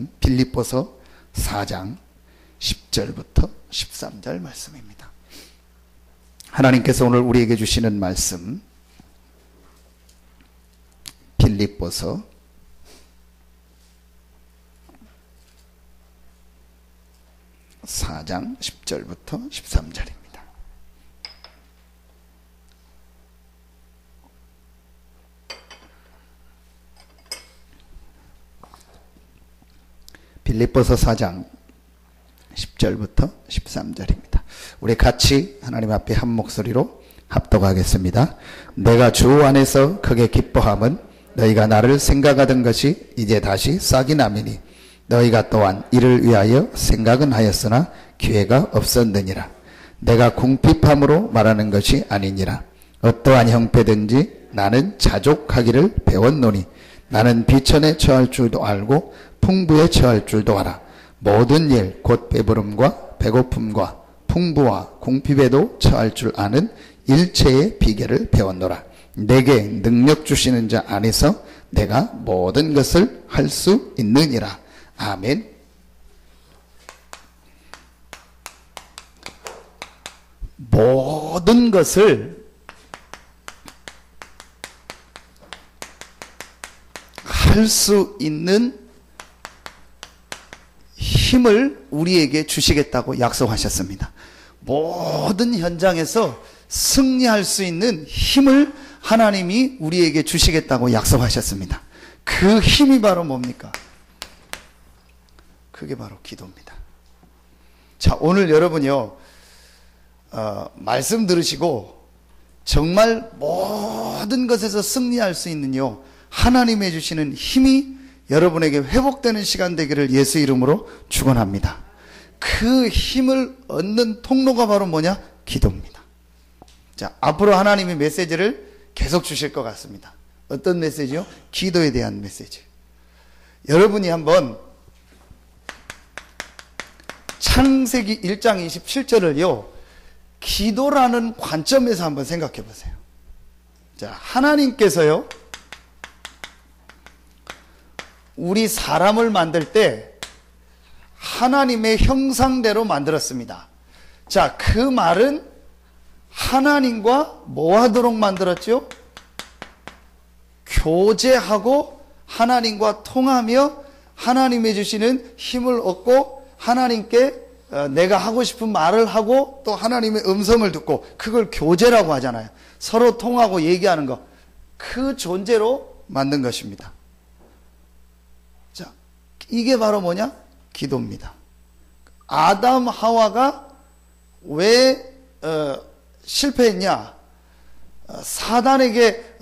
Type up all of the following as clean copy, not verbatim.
말씀 빌립보서 4장 10절부터 13절 말씀입니다. 하나님께서 오늘 우리에게 주시는 말씀 빌립보서 4장 10절부터 13절입니다. 빌립보서 4장 10절부터 13절입니다. 우리 같이 하나님 앞에 한 목소리로 합독하겠습니다. 내가 주 안에서 크게 기뻐함은 너희가 나를 생각하던 것이 이제 다시 싹이 나미니 너희가 또한 이를 위하여 생각은 하였으나 기회가 없었느니라. 내가 궁핍함으로 말하는 것이 아니니라. 어떠한 형편든지 나는 자족하기를 배웠노니 나는 비천에 처할 줄도 알고 풍부에 처할 줄도 알아. 모든 일 곧 배부름과 배고픔과 풍부와 궁핍에도 처할 줄 아는 일체의 비결을 배웠노라. 내게 능력 주시는 자 안에서 내가 모든 것을 할 수 있느니라. 아멘. 모든 것을 할 수 있는 힘을 우리에게 주시겠다고 약속하셨습니다. 모든 현장에서 승리할 수 있는 힘을 하나님이 우리에게 주시겠다고 약속하셨습니다. 그 힘이 바로 뭡니까? 그게 바로 기도입니다. 자, 오늘 여러분요, 말씀 들으시고 정말 모든 것에서 승리할 수 있는요, 하나님이 주시는 힘이 여러분에게 회복되는 시간 되기를 예수 이름으로 축원합니다. 그 힘을 얻는 통로가 바로 뭐냐? 기도입니다. 자, 앞으로 하나님이 메시지를 계속 주실 것 같습니다. 어떤 메시지요? 기도에 대한 메시지. 여러분이 한번 창세기 1장 27절을요, 기도라는 관점에서 한번 생각해 보세요. 자, 하나님께서요, 우리 사람을 만들 때 하나님의 형상대로 만들었습니다. 자, 그 말은 하나님과 뭐 하도록 만들었죠? 교제하고 하나님과 통하며 하나님이 주시는 힘을 얻고 하나님께 내가 하고 싶은 말을 하고 또 하나님의 음성을 듣고, 그걸 교제라고 하잖아요. 서로 통하고 얘기하는 거. 그 존재로 만든 것입니다. 자, 이게 바로 뭐냐? 기도입니다. 아담 하와가 왜 실패했냐? 사단에게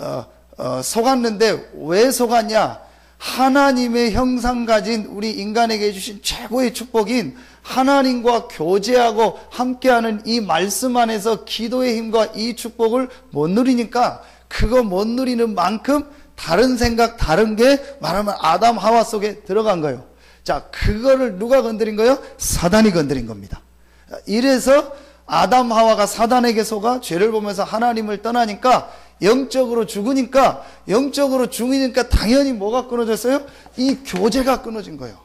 속았는데 왜 속았냐? 하나님의 형상 가진 우리 인간에게 주신 최고의 축복인 하나님과 교제하고 함께하는 이 말씀 안에서 기도의 힘과 이 축복을 못 누리니까, 그거 못 누리는 만큼 다른 생각, 다른 게 말하면 아담 하와 속에 들어간 거예요. 자, 그거를 누가 건드린 거예요? 사단이 건드린 겁니다. 이래서 아담 하와가 사단에게 속아 죄를 보면서 하나님을 떠나니까, 영적으로 죽으니까 당연히 뭐가 끊어졌어요? 이 교제가 끊어진 거예요.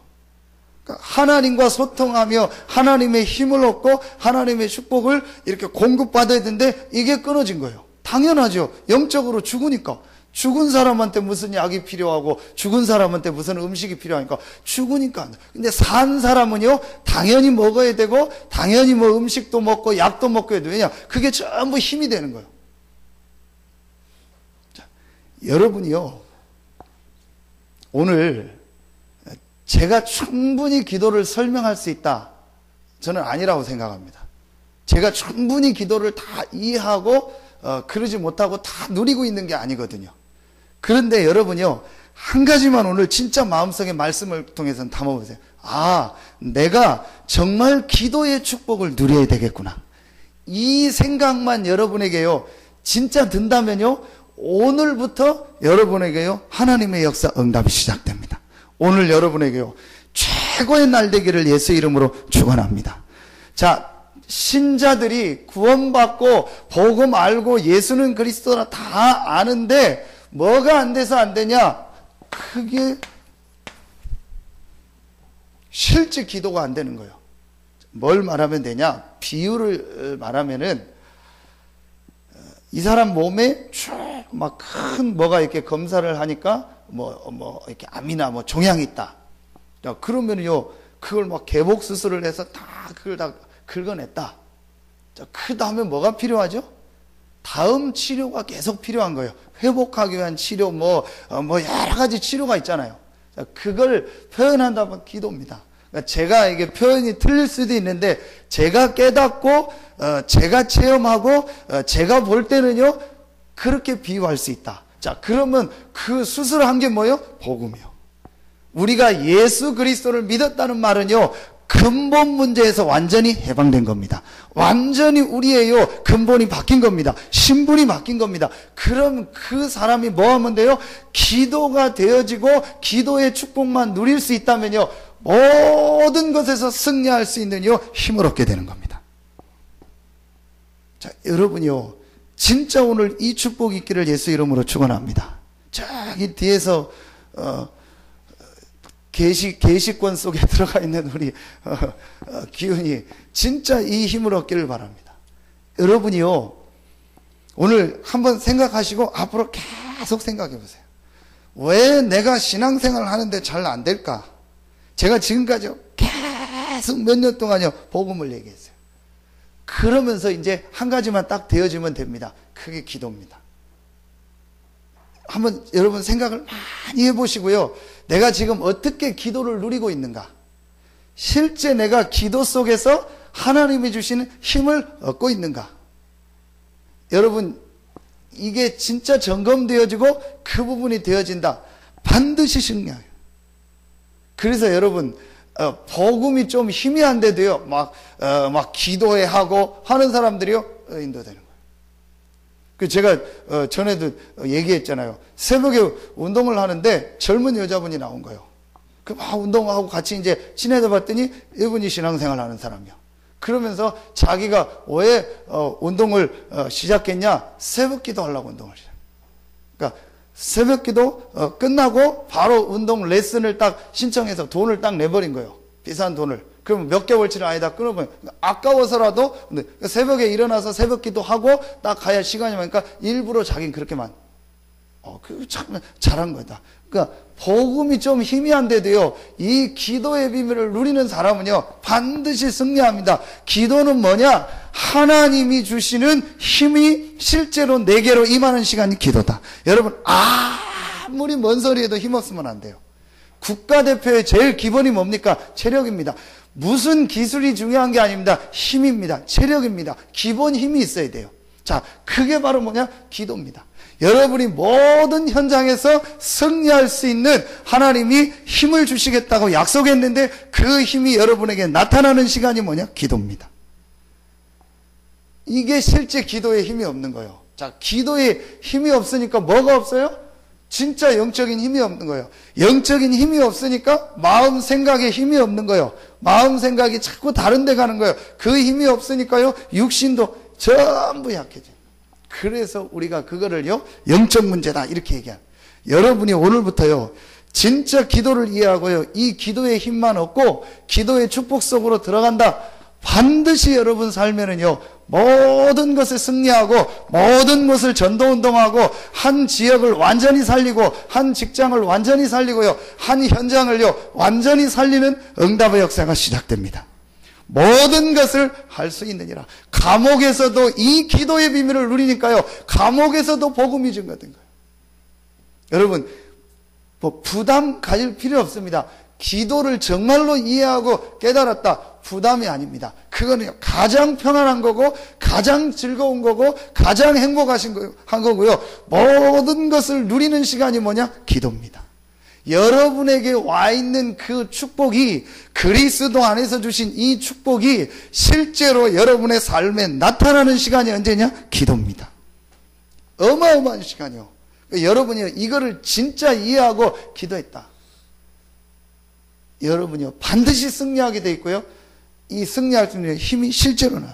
그러니까 하나님과 소통하며 하나님의 힘을 얻고 하나님의 축복을 이렇게 공급받아야 되는데 이게 끊어진 거예요. 당연하죠. 영적으로 죽으니까. 죽은 사람한테 무슨 약이 필요하고 죽은 사람한테 무슨 음식이 필요하니까 죽으니까. 근데 산 사람은요, 당연히 먹어야 되고 당연히 뭐 음식도 먹고 약도 먹고 해도, 왜냐? 그게 전부 힘이 되는 거예요. 자, 여러분이요, 오늘 제가 충분히 기도를 설명할 수 있다, 저는 아니라고 생각합니다. 제가 충분히 기도를 다 이해하고 그러지 못하고 다 누리고 있는 게 아니거든요. 그런데 여러분요, 한 가지만 오늘 진짜 마음속에 말씀을 통해서 담아보세요. 아, 내가 정말 기도의 축복을 누려야 되겠구나. 이 생각만 여러분에게요, 진짜 든다면요, 오늘부터 여러분에게요, 하나님의 역사 응답이 시작됩니다. 오늘 여러분에게요, 최고의 날 되기를 예수 이름으로 축원합니다. 자, 신자들이 구원받고 복음 알고 예수는 그리스도라 다 아는데 뭐가 안 돼서 안 되냐? 그게 실제 기도가 안 되는 거예요. 뭘 말하면 되냐? 비유를 말하면은 이 사람 몸에 쭉 막 큰 뭐가 이렇게 검사를 하니까 뭐 이렇게 암이나 뭐 종양이 있다. 자, 그러면요 그걸 막 개복 수술을 해서 다 그걸 다 긁어냈다. 자, 그 다음에 뭐가 필요하죠? 다음 치료가 계속 필요한 거예요. 회복하기 위한 치료, 뭐 여러 가지 치료가 있잖아요. 자, 그걸 표현한다면 기도입니다. 그러니까 제가 이게 표현이 틀릴 수도 있는데, 제가 깨닫고, 제가 체험하고, 제가 볼 때는요, 그렇게 비유할 수 있다. 자, 그러면 그 수술한 게 뭐예요? 복음이요. 우리가 예수 그리스도를 믿었다는 말은요, 근본 문제에서 완전히 해방된 겁니다. 완전히 우리의 근본이 바뀐 겁니다. 신분이 바뀐 겁니다. 그럼 그 사람이 뭐 하면 돼요? 기도가 되어지고 기도의 축복만 누릴 수 있다면요, 모든 것에서 승리할 수 있는 힘을 얻게 되는 겁니다. 자, 여러분이요, 진짜 오늘 이 축복이 있기를 예수 이름으로 축원합니다. 저기 뒤에서 계시권 속에 들어가 있는 우리 기운이 진짜 이 힘을 얻기를 바랍니다. 여러분이요, 오늘 한번 생각하시고 앞으로 계속 생각해 보세요. 왜 내가 신앙생활을 하는데 잘 안 될까? 제가 지금까지 계속 몇 년 동안요 복음을 얘기했어요. 그러면서 이제 한 가지만 딱 되어지면 됩니다. 그게 기도입니다. 한번 여러분 생각을 많이 해보시고요, 내가 지금 어떻게 기도를 누리고 있는가? 실제 내가 기도 속에서 하나님이 주시는 힘을 얻고 있는가? 여러분, 이게 진짜 점검되어지고 그 부분이 되어진다. 반드시 승리해요. 그래서 여러분, 복음이 좀 희미한데도요, 막 기도해 하고 하는 사람들이요, 인도되는 거예요. 그 제가 전에도 얘기했잖아요. 새벽에 운동을 하는데 젊은 여자분이 나온 거예요. 그 막 운동하고 같이 이제 친해져 봤더니 이분이 신앙생활 하는 사람이요. 그러면서 자기가 왜 운동을 시작했냐? 새벽 기도 하려고 운동을 시작. 그러니까 새벽 기도 끝나고 바로 운동 레슨을 딱 신청해서 돈을 딱 내버린 거예요. 비싼 돈을. 그럼 몇 개월치를 아예 다 끊어버려요. 아까워서라도 새벽에 일어나서 새벽 기도하고 딱 가야 시간이 많으니까 일부러 자기는 그렇게만. 그 참 잘한 거다. 그러니까 복음이 좀 희미한데도요, 이 기도의 비밀을 누리는 사람은요 반드시 승리합니다. 기도는 뭐냐? 하나님이 주시는 힘이 실제로 내게로 임하는 시간이 기도다. 여러분, 아무리 뭔 소리해도 힘없으면 안 돼요. 국가대표의 제일 기본이 뭡니까? 체력입니다. 무슨 기술이 중요한 게 아닙니다. 힘입니다. 체력입니다. 기본 힘이 있어야 돼요. 자, 그게 바로 뭐냐? 기도입니다. 여러분이 모든 현장에서 승리할 수 있는 하나님이 힘을 주시겠다고 약속했는데, 그 힘이 여러분에게 나타나는 시간이 뭐냐? 기도입니다. 이게 실제 기도에 힘이 없는 거예요. 자, 기도에 힘이 없으니까 뭐가 없어요? 진짜 영적인 힘이 없는 거예요. 영적인 힘이 없으니까 마음 생각에 힘이 없는 거예요. 마음 생각이 자꾸 다른 데 가는 거예요. 그 힘이 없으니까요, 육신도 전부 약해져요. 그래서 우리가 그거를요, 영적 문제다 이렇게 얘기합니다. 여러분이 오늘부터요, 진짜 기도를 이해하고요, 이 기도의 힘만 얻고 기도의 축복 속으로 들어간다. 반드시 여러분 삶에는요, 모든 것을 승리하고 모든 것을 전도운동하고 한 지역을 완전히 살리고 한 직장을 완전히 살리고요, 한 현장을요 완전히 살리는 응답의 역사가 시작됩니다. 모든 것을 할 수 있느니라. 감옥에서도 이 기도의 비밀을 누리니까요, 감옥에서도 복음이 증거된 거예요. 여러분, 뭐 부담 가질 필요 없습니다. 기도를 정말로 이해하고 깨달았다, 부담이 아닙니다. 그거는 가장 편안한 거고 가장 즐거운 거고 가장 한 거고요, 모든 것을 누리는 시간이 뭐냐? 기도입니다. 여러분에게 와 있는 그 축복이, 그리스도 안에서 주신 이 축복이 실제로 여러분의 삶에 나타나는 시간이 언제냐? 기도입니다. 어마어마한 시간이요. 여러분이 이거를 진짜 이해하고 기도했다, 여러분이요 반드시 승리하게 돼 있고요, 이 승리할 수 있는 힘이 실제로는.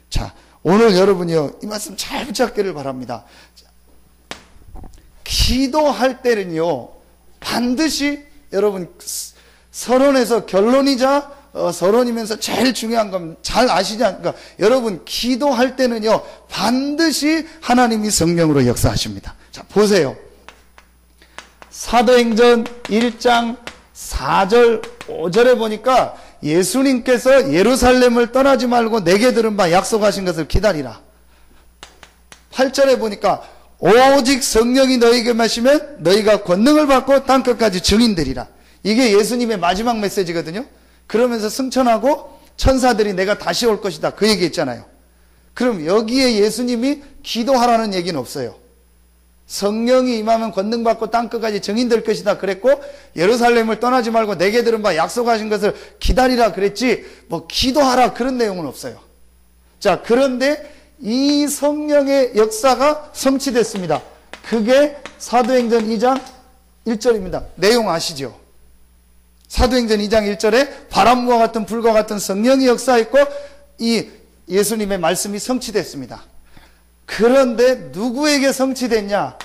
자, 오늘 여러분이요 이 말씀 잘 붙잡기를 바랍니다. 기도할 때는요 반드시 여러분 서론에서 결론이자 서론이면서 제일 중요한 겁니다. 잘 아시지 않습니까? 여러분, 기도할 때는요, 반드시 하나님이 성령으로 역사하십니다. 자, 보세요. 사도행전 1장 4절, 5절에 보니까 예수님께서 예루살렘을 떠나지 말고 내게 들은 바 약속하신 것을 기다리라. 8절에 보니까 오직 성령이 너희에게 마시면 너희가 권능을 받고 땅끝까지 증인되리라. 이게 예수님의 마지막 메시지거든요. 그러면서 승천하고 천사들이 내가 다시 올 것이다. 그 얘기 있잖아요. 그럼 여기에 예수님이 기도하라는 얘기는 없어요. 성령이 임하면 권능 받고 땅끝까지 증인될 것이다 그랬고, 예루살렘을 떠나지 말고 내게 들은 바 약속하신 것을 기다리라 그랬지, 뭐 기도하라 그런 내용은 없어요. 자, 그런데 이 성령의 역사가 성취됐습니다. 그게 사도행전 2장 1절입니다. 내용 아시죠? 사도행전 2장 1절에 바람과 같은 불과 같은 성령이 역사했고 이 예수님의 말씀이 성취됐습니다. 그런데 누구에게 성취됐냐?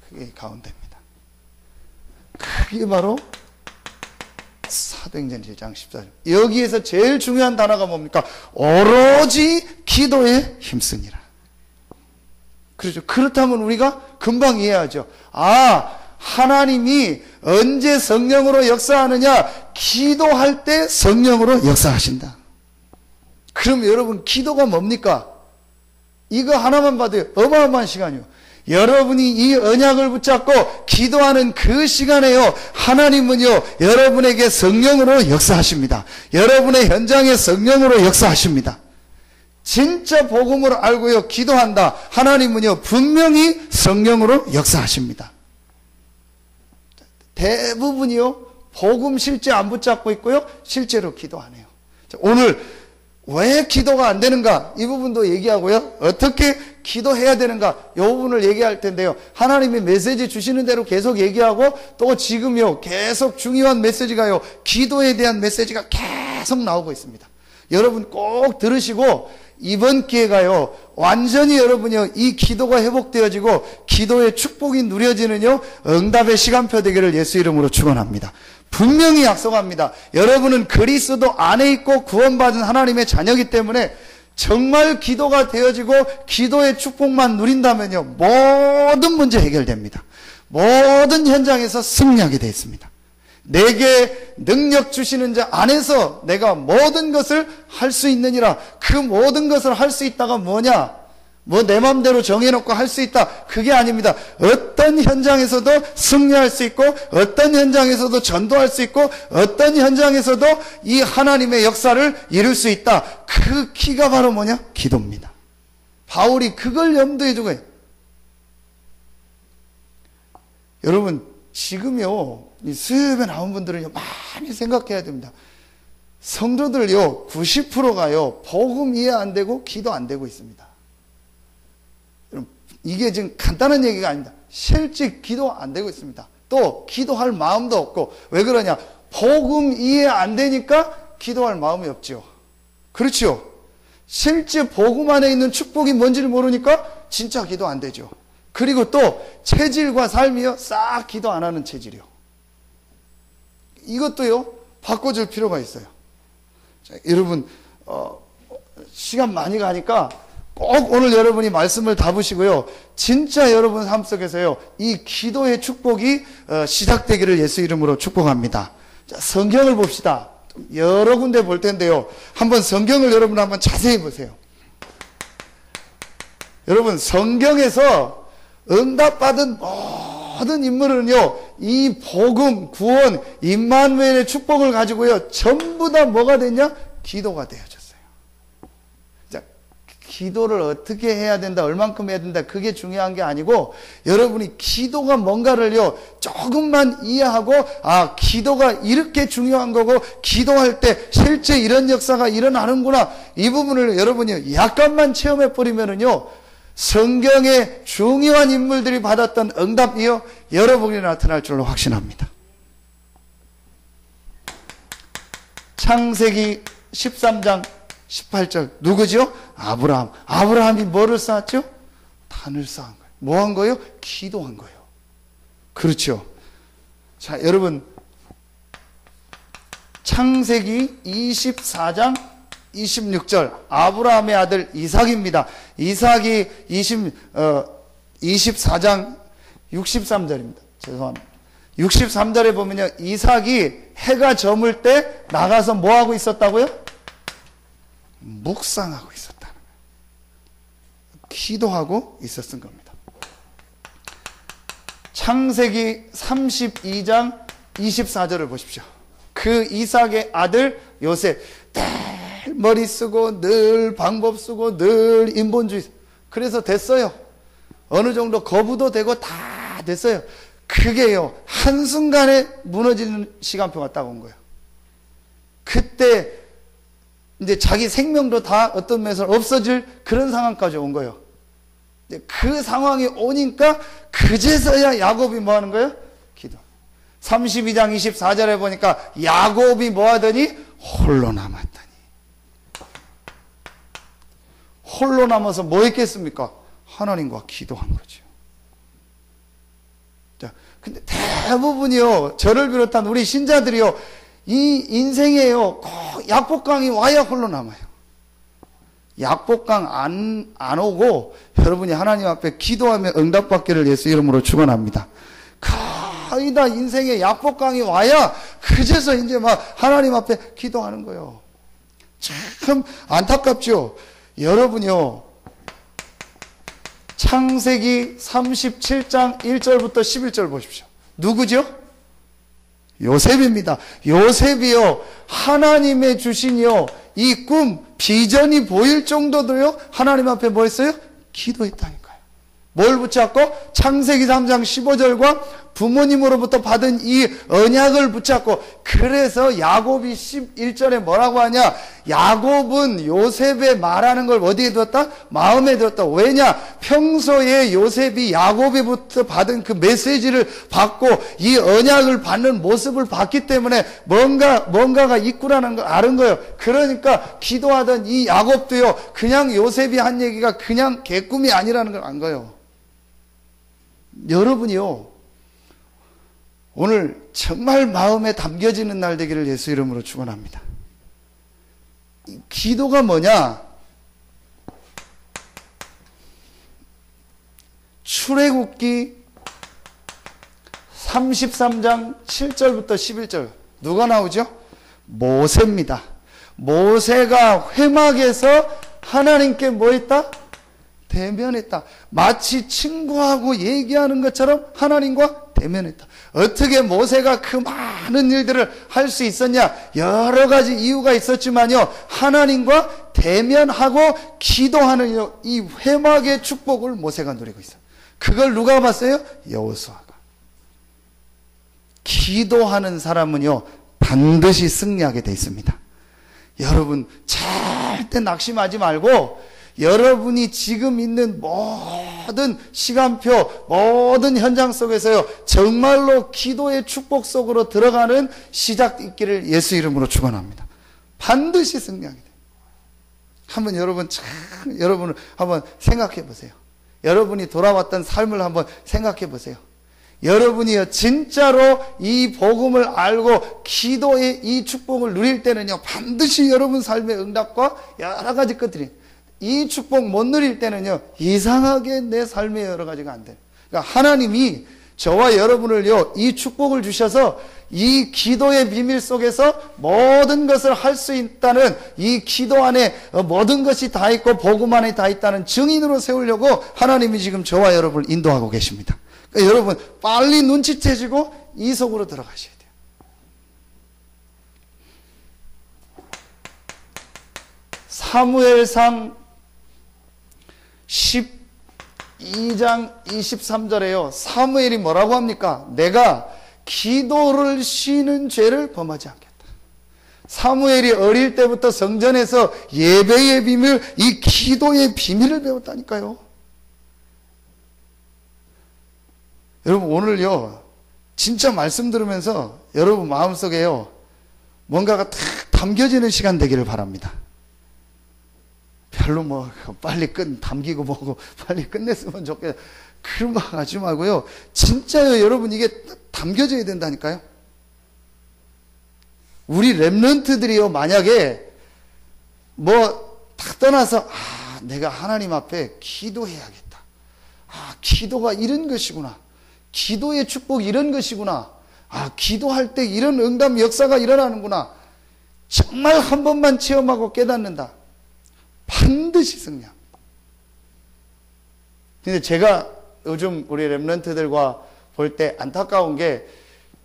그게 가운데입니다. 그게 바로 사도행전 1장 14절. 여기에서 제일 중요한 단어가 뭡니까? 오로지 기도에 힘쓰니라. 그렇죠. 그렇다면 우리가 금방 이해하죠. 아, 하나님이 언제 성령으로 역사하느냐? 기도할 때 성령으로 역사하신다. 그럼 여러분, 기도가 뭡니까? 이거 하나만 봐도 어마어마한 시간이요. 여러분이 이 언약을 붙잡고 기도하는 그 시간에요, 하나님은요, 여러분에게 성령으로 역사하십니다. 여러분의 현장에 성령으로 역사하십니다. 진짜 복음을 알고요, 기도한다. 하나님은요, 분명히 성령으로 역사하십니다. 대부분이요, 복음 실제 안 붙잡고 있고요, 실제로 기도 안 해요. 오늘 왜 기도가 안 되는가? 이 부분도 얘기하고요, 어떻게 기도해야 되는가? 이 부분을 얘기할 텐데요. 하나님이 메시지 주시는 대로 계속 얘기하고, 또 지금요, 계속 중요한 메시지가요, 기도에 대한 메시지가 계속 나오고 있습니다. 여러분 꼭 들으시고, 이번 기회가요, 완전히 여러분이요, 이 기도가 회복되어지고 기도의 축복이 누려지는요, 응답의 시간표 되기를 예수 이름으로 축원합니다. 분명히 약속합니다. 여러분은 그리스도 안에 있고 구원받은 하나님의 자녀이기 때문에 정말 기도가 되어지고 기도의 축복만 누린다면요, 모든 문제 해결됩니다. 모든 현장에서 승리하게 되어 있습니다. 내게 능력 주시는 자 안에서 내가 모든 것을 할 수 있느니라. 그 모든 것을 할 수 있다가 뭐냐? 뭐 내 마음대로 정해놓고 할 수 있다. 그게 아닙니다. 어떤 현장에서도 승리할 수 있고, 어떤 현장에서도 전도할 수 있고, 어떤 현장에서도 이 하나님의 역사를 이룰 수 있다. 그 키가 바로 뭐냐? 기도입니다. 바울이 그걸 염두에 두고 해요. 여러분, 지금요, 이 수요일에 나온 분들은요, 많이 생각해야 됩니다. 성도들요, 90%가요, 복음 이해 안 되고 기도 안 되고 있습니다. 이게 지금 간단한 얘기가 아닙니다. 실제 기도 안 되고 있습니다. 또 기도할 마음도 없고. 왜 그러냐? 복음 이해 안 되니까 기도할 마음이 없죠. 그렇죠? 실제 복음 안에 있는 축복이 뭔지를 모르니까 진짜 기도 안 되죠. 그리고 또 체질과 삶이요, 싹 기도 안 하는 체질이요. 이것도요, 바꿔줄 필요가 있어요. 자, 여러분, 시간 많이 가니까 꼭 오늘 여러분이 말씀을 다 보시고요, 진짜 여러분 삶 속에서요, 이 기도의 축복이 시작되기를 예수 이름으로 축복합니다. 자, 성경을 봅시다. 여러 군데 볼 텐데요, 한번 성경을 여러분 한번 자세히 보세요. 여러분, 성경에서 응답받은 모든 인물은요, 이 복음, 구원, 임마누엘의 축복을 가지고요, 전부 다 뭐가 됐냐? 기도가 되어졌어요. 자, 기도를 어떻게 해야 된다, 얼만큼 해야 된다, 그게 중요한 게 아니고, 여러분이 기도가 뭔가를요, 조금만 이해하고, 아, 기도가 이렇게 중요한 거고, 기도할 때 실제 이런 역사가 일어나는구나, 이 부분을 여러분이 약간만 체험해 버리면은요, 성경의 중요한 인물들이 받았던 응답이요, 여러분에게 나타날 줄로 확신합니다. 창세기 13장 18절 누구죠? 아브라함. 아브라함이 뭐를 쌓았죠? 단을 쌓은 거예요. 뭐 한 거예요? 기도한 거예요. 그렇죠. 자, 여러분, 창세기 24장 26절 아브라함의 아들 이삭입니다. 이삭이 24장 63절입니다. 죄송합니다. 63절에 보면요, 이삭이 해가 저물 때 나가서 뭐하고 있었다고요? 묵상하고 있었다는 거예요. 기도하고 있었던 겁니다. 창세기 32장 24절을 보십시오. 그 이삭의 아들 요셉, 늘 머리 쓰고 늘 방법 쓰고 늘 인본주의, 그래서 됐어요. 어느 정도 거부도 되고 다 됐어요. 그게요, 한순간에 무너지는 시간표가 딱 온 거예요. 그때 이제 자기 생명도 다 어떤 면에서 없어질 그런 상황까지 온 거예요. 그 상황이 오니까 그제서야 야곱이 뭐 하는 거예요? 기도. 32장 24절에 보니까 야곱이 뭐 하더니 홀로 남았더니. 홀로 남아서 뭐 했겠습니까? 하나님과 기도한 거죠. 자, 근데 대부분이요, 저를 비롯한 우리 신자들이요, 이 인생에요, 꼭 약복강이 와야 홀로 남아요. 약복강 안 오고 여러분이 하나님 앞에 기도하며 응답받기를 예수 이름으로 축원합니다. 거의 다 인생에 약복강이 와야 그제서 이제 막 하나님 앞에 기도하는 거예요. 참 안타깝죠. 여러분요, 창세기 37장 1절부터 11절 보십시오. 누구죠? 요셉입니다. 요셉이요, 하나님의 주신이요, 이 꿈, 비전이 보일 정도도요, 하나님 앞에 뭐 했어요? 기도했다니까요. 뭘 붙잡고? 창세기 3장 15절과 부모님으로부터 받은 이 언약을 붙잡고, 그래서 야곱이 11절에 뭐라고 하냐? 야곱은 요셉의 말하는 걸 어디에 두었다? 마음에 두었다. 왜냐? 평소에 요셉이 야곱에부터 받은 그 메시지를 받고 이 언약을 받는 모습을 봤기 때문에 뭔가가 있구라는 걸 아는 거예요. 그러니까 기도하던 이 야곱도요, 그냥 요셉이 한 얘기가 그냥 개꿈이 아니라는 걸 안 거예요. 여러분이요, 오늘 정말 마음에 담겨지는 날 되기를 예수 이름으로 축원합니다. 기도가 뭐냐? 출애굽기 33장 7절부터 11절 누가 나오죠? 모세입니다. 모세가 회막에서 하나님께 뭐 했다? 대면했다. 마치 친구하고 얘기하는 것처럼 하나님과 대면했다. 어떻게 모세가 그 많은 일들을 할 수 있었냐? 여러 가지 이유가 있었지만요, 하나님과 대면하고 기도하는 이 회막의 축복을 모세가 누리고 있어요. 그걸 누가 봤어요? 여호수아가. 기도하는 사람은요, 반드시 승리하게 돼 있습니다. 여러분, 절대 낙심하지 말고 여러분이 지금 있는 모든 시간표, 모든 현장 속에서요, 정말로 기도의 축복 속으로 들어가는 시작 있기를 예수 이름으로 축원합니다. 반드시 승리하게 돼요. 한번 여러분을 한번 생각해 보세요. 여러분이 돌아왔던 삶을 한번 생각해 보세요. 여러분이요, 진짜로 이 복음을 알고 기도의 이 축복을 누릴 때는요, 반드시 여러분 삶의 응답과 여러 가지 것들이, 이 축복 못 누릴 때는요, 이상하게 내 삶의 여러 가지가 안 돼요. 그러니까 하나님이 저와 여러분을요, 이 축복을 주셔서 이 기도의 비밀 속에서 모든 것을 할 수 있다는, 이 기도 안에 모든 것이 다 있고 복음 안에 다 있다는 증인으로 세우려고 하나님이 지금 저와 여러분을 인도하고 계십니다. 그러니까 여러분, 빨리 눈치채시고 이 속으로 들어가셔야 돼요. 사무엘상 12장 23절에요. 사무엘이 뭐라고 합니까? 내가 기도를 쉬는 죄를 범하지 않겠다. 사무엘이 어릴 때부터 성전에서 예배의 비밀, 이 기도의 비밀을 배웠다니까요. 여러분, 오늘요, 진짜 말씀 들으면서 여러분 마음속에요, 뭔가가 탁 담겨지는 시간 되기를 바랍니다. 별로 뭐 빨리 담기고 뭐고 빨리 끝냈으면 좋겠다, 그런 거 하지 말고요, 진짜요, 여러분, 이게 담겨져야 된다니까요. 우리 렘넌트들이요, 만약에 다 떠나서 내가 하나님 앞에 기도해야겠다. 기도가 이런 것이구나. 기도의 축복이 이런 것이구나. 기도할 때 이런 응답 역사가 일어나는구나. 정말 한 번만 체험하고 깨닫는다. 반드시 승리합니다. 근데 제가 요즘 우리 렘넌트들과 볼 때 안타까운 게,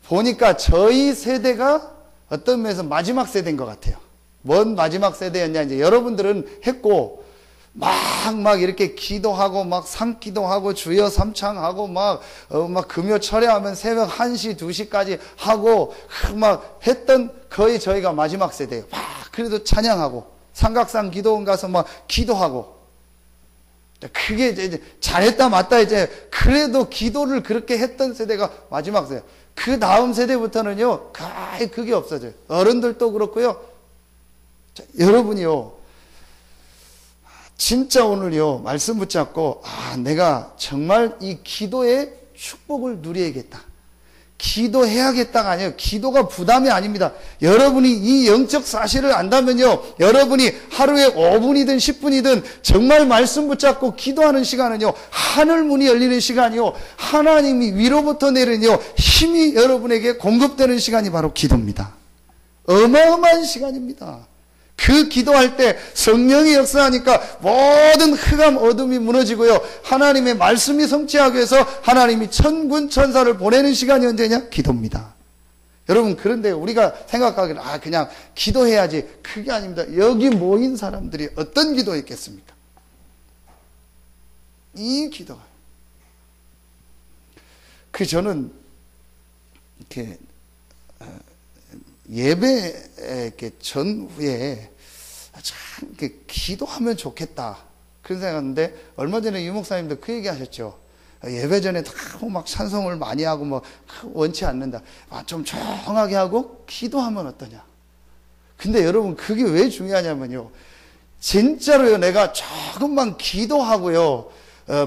보니까 저희 세대가 어떤 면에서 마지막 세대인 것 같아요. 뭔 마지막 세대였냐, 이제 여러분들은 했고, 막 이렇게 기도하고, 상기도하고, 주여 삼창하고, 금요 철야하면 새벽 1시, 2시까지 하고, 했던 거의 저희가 마지막 세대예요. 그래도 찬양하고, 삼각산 기도원 가서 기도하고, 그게 이제 잘했다 맞다, 이제 그래도 기도를 그렇게 했던 세대가 마지막 세대. 그 다음 세대부터는요, 거의 그게 없어져요. 어른들도 그렇고요. 자, 여러분이요, 진짜 오늘요, 말씀 붙잡고, 내가 정말 이 기도의 축복을 누려야겠다. 기도해야겠다가 아니에요. 기도가 부담이 아닙니다. 여러분이 이 영적 사실을 안다면요, 여러분이 하루에 5분이든 10분이든 정말 말씀 붙잡고 기도하는 시간은요, 하늘 문이 열리는 시간이요, 하나님이 위로부터 내리는 힘이 여러분에게 공급되는 시간이 바로 기도입니다. 어마어마한 시간입니다. 그 기도할 때 성령이 역사하니까 모든 흑암 어둠이 무너지고요, 하나님의 말씀이 성취하기 위해서 하나님이 천군 천사를 보내는 시간이 언제냐? 기도입니다. 여러분, 그런데 우리가 생각하기는 그냥 기도해야지. 그게 아닙니다. 여기 모인 사람들이 어떤 기도했겠습니까? 이 기도가. 저는 이렇게 예배 이렇게 전후에 참 이렇게 기도하면 좋겠다, 그런 생각하는데, 얼마 전에 유 목사님도 그 얘기 하셨죠. 예배 전에 막 찬송을 많이 하고 원치 않는다. 좀 조용하게 하고 기도하면 어떠냐. 근데 여러분, 그게 왜 중요하냐면요, 진짜로요, 내가 조금만 기도하고요,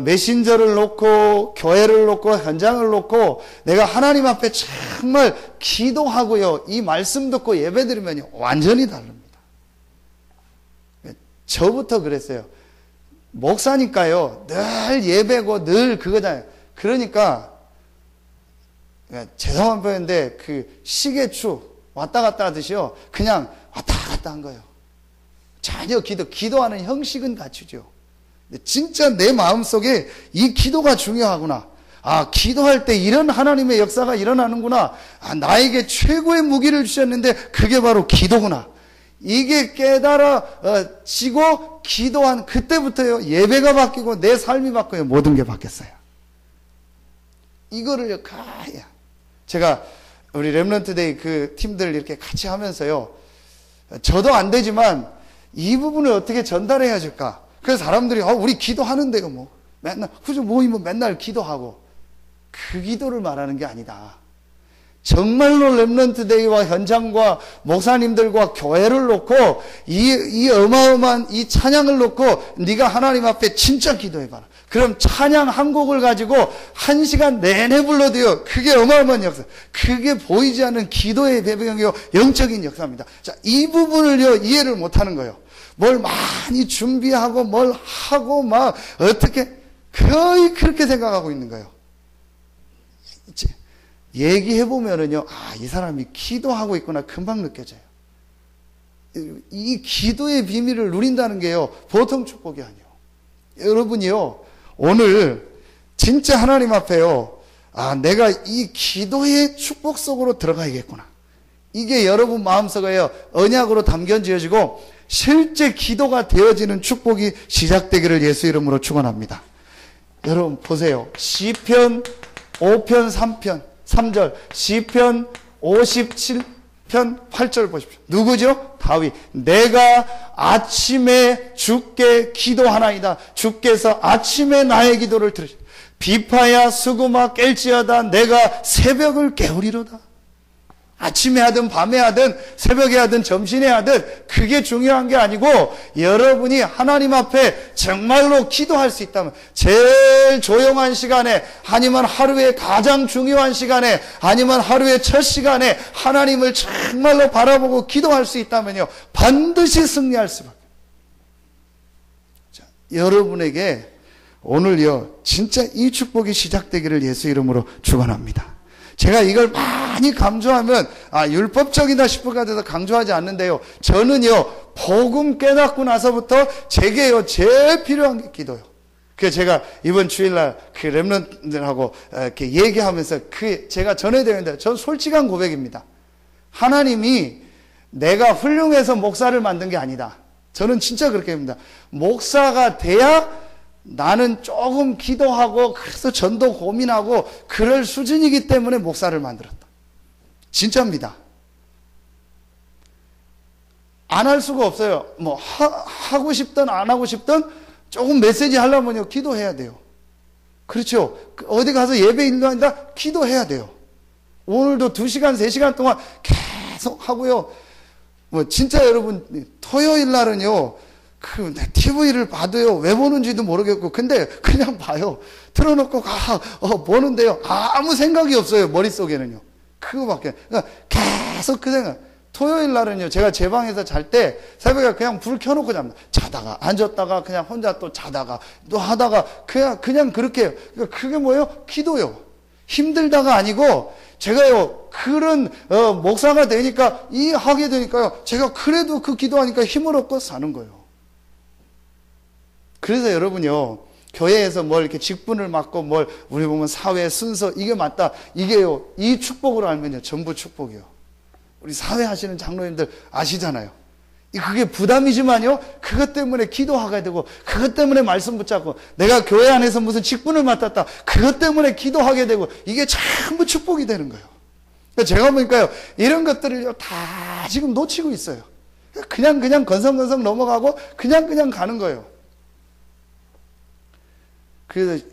메신저를 놓고 교회를 놓고 현장을 놓고 내가 하나님 앞에 정말 기도하고요, 이 말씀 듣고 예배 드리면 완전히 다릅니다. 저부터 그랬어요. 목사니까요, 늘 예배고 늘 그거잖아요. 그러니까 죄송한 표현인데 그 시계추 왔다 갔다 하듯이요, 그냥 왔다 갔다 한 거예요. 전혀 기도하는 형식은 갖추죠. 진짜 내 마음속에 이 기도가 중요하구나. 기도할 때 이런 하나님의 역사가 일어나는구나. 나에게 최고의 무기를 주셨는데 그게 바로 기도구나. 이게 깨달아지고 기도한 그때부터요, 예배가 바뀌고 내 삶이 바뀌어요. 모든 게 바뀌었어요. 이거를요, 가야. 제가 우리 렘넌트데이 그 팀들 이렇게 같이 하면서요, 저도 안 되지만 이 부분을 어떻게 전달해야 줄까? 그래서 사람들이 우리 기도하는데요, 맨날 그저 모이면 맨날 기도하고, 그 기도를 말하는 게 아니다. 정말로 렘넌트데이와 현장과 목사님들과 교회를 놓고 이 어마어마한 이 찬양을 놓고 네가 하나님 앞에 진짜 기도해봐라. 그럼 찬양 한 곡을 가지고 1시간 내내 불러도요, 그게 어마어마한 역사. 그게 보이지 않는 기도의 배경이요, 영적인 역사입니다. 자, 이 부분을요, 이해를 못하는 거예요. 뭘 많이 준비하고 뭘 하고 어떻게 거의 그렇게 생각하고 있는 거예요. 얘기해보면은요, 이 사람이 기도하고 있구나 금방 느껴져요. 이 기도의 비밀을 누린다는 게요, 보통 축복이 아니에요. 여러분이요, 오늘 진짜 하나님 앞에요, 내가 이 기도의 축복 속으로 들어가야겠구나. 이게 여러분 마음속에요, 언약으로 담겨지어지고 실제 기도가 되어지는 축복이 시작되기를 예수 이름으로 축원합니다. 여러분 보세요. 시편 5편 3절, 시편 57편 8절 보십시오. 누구죠? 다윗. 내가 아침에 주께 기도하나이다. 주께서 아침에 나의 기도를 들으시오. 비파야 수구마 깰지어다. 내가 새벽을 깨우리로다. 아침에 하든 밤에 하든 새벽에 하든 점심에 하든 그게 중요한 게 아니고 여러분이 하나님 앞에 정말로 기도할 수 있다면 제일 조용한 시간에 아니면 하루의 가장 중요한 시간에 아니면 하루의 첫 시간에 하나님을 정말로 바라보고 기도할 수 있다면요 반드시 승리할 수밖에. 자, 여러분에게 오늘요 진짜 이 축복이 시작되기를 예수 이름으로 축원합니다. 제가 이걸 많이 강조하면 율법적이다 싶어가 돼서 강조하지 않는데요. 저는요 복음 깨닫고 나서부터 제게요 제일 필요한 게 기도요. 그래서 제가 이번 주일날 그 렘넌트들하고 이렇게 얘기하면서 제가 전해드렸는데 전 솔직한 고백입니다. 하나님이 내가 훌륭해서 목사를 만든 게 아니다. 저는 진짜 그렇게 합니다. 목사가 돼야 나는 조금 기도하고 그래서 전도 고민하고 그럴 수준이기 때문에 목사를 만들었다. 진짜입니다. 안 할 수가 없어요. 뭐 하고 싶든 안 하고 싶든 조금 메시지 하려면요 기도해야 돼요. 그렇죠. 어디 가서 예배 인도한다 기도해야 돼요. 오늘도 2시간 3시간 동안 계속 하고요. 뭐 진짜 여러분 토요일 날은요 TV를 봐도요, 왜 보는지도 모르겠고, 근데 그냥 봐요. 틀어놓고 보는데요, 아무 생각이 없어요, 머릿속에는요. 그거밖에. 그러니까 계속 그 생각. 토요일 날은요, 제가 제 방에서 잘 때, 새벽에 그냥 불 켜놓고 잡니다. 자다가, 앉았다가, 그냥 혼자 또 자다가, 또 하다가, 그냥 그렇게 해요. 그러니까 그게 뭐예요? 기도요. 힘들다가 아니고, 제가요, 그런, 목사가 되니까, 하게 되니까요, 제가 그래도 그 기도하니까 힘을 얻고 사는 거예요. 그래서 여러분요, 교회에서 뭘 이렇게 직분을 맡고 우리 보면 사회 순서, 이게 맞다. 이게요, 이 축복으로 알면요, 전부 축복이요. 우리 사회 하시는 장로님들 아시잖아요. 그게 부담이지만요, 그것 때문에 기도하게 되고, 그것 때문에 말씀 붙잡고, 내가 교회 안에서 무슨 직분을 맡았다. 그것 때문에 기도하게 되고, 이게 전부 축복이 되는 거예요. 그러니까 제가 보니까요, 이런 것들을요, 다 지금 놓치고 있어요. 그냥 건성건성 넘어가고, 그냥 가는 거예요. 그래서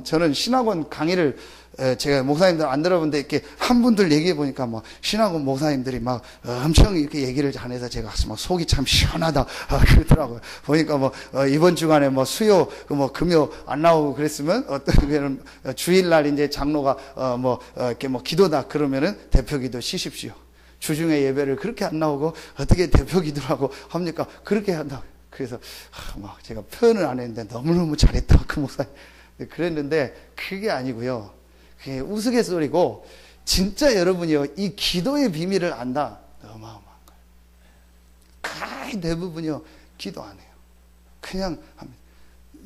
저는 신학원 강의를 제가 목사님들 안 들어본데 이렇게 한 분들 얘기해 보니까 막 신학원 목사님들이 막 엄청 이렇게 얘기를 잘해서 제가 막 속이 참 시원하다 그러더라고요. 보니까 이번 주간에 수요 금요 안 나오고 그랬으면 어떤 경우는 주일날 이제 장로가 이렇게 기도다 그러면은 대표 기도 쉬십시오. 주중에 예배를 그렇게 안 나오고 어떻게 대표 기도라고 합니까? 그렇게 한다. 그래서 제가 표현을 안 했는데 너무너무 잘했다 그 목사님 그랬는데 그게 아니고요. 그게 우스갯소리고 진짜 여러분이요 이 기도의 비밀을 안다 어마어마한 거예요. 거의 대부분이요 기도 안 해요. 그냥 합니다.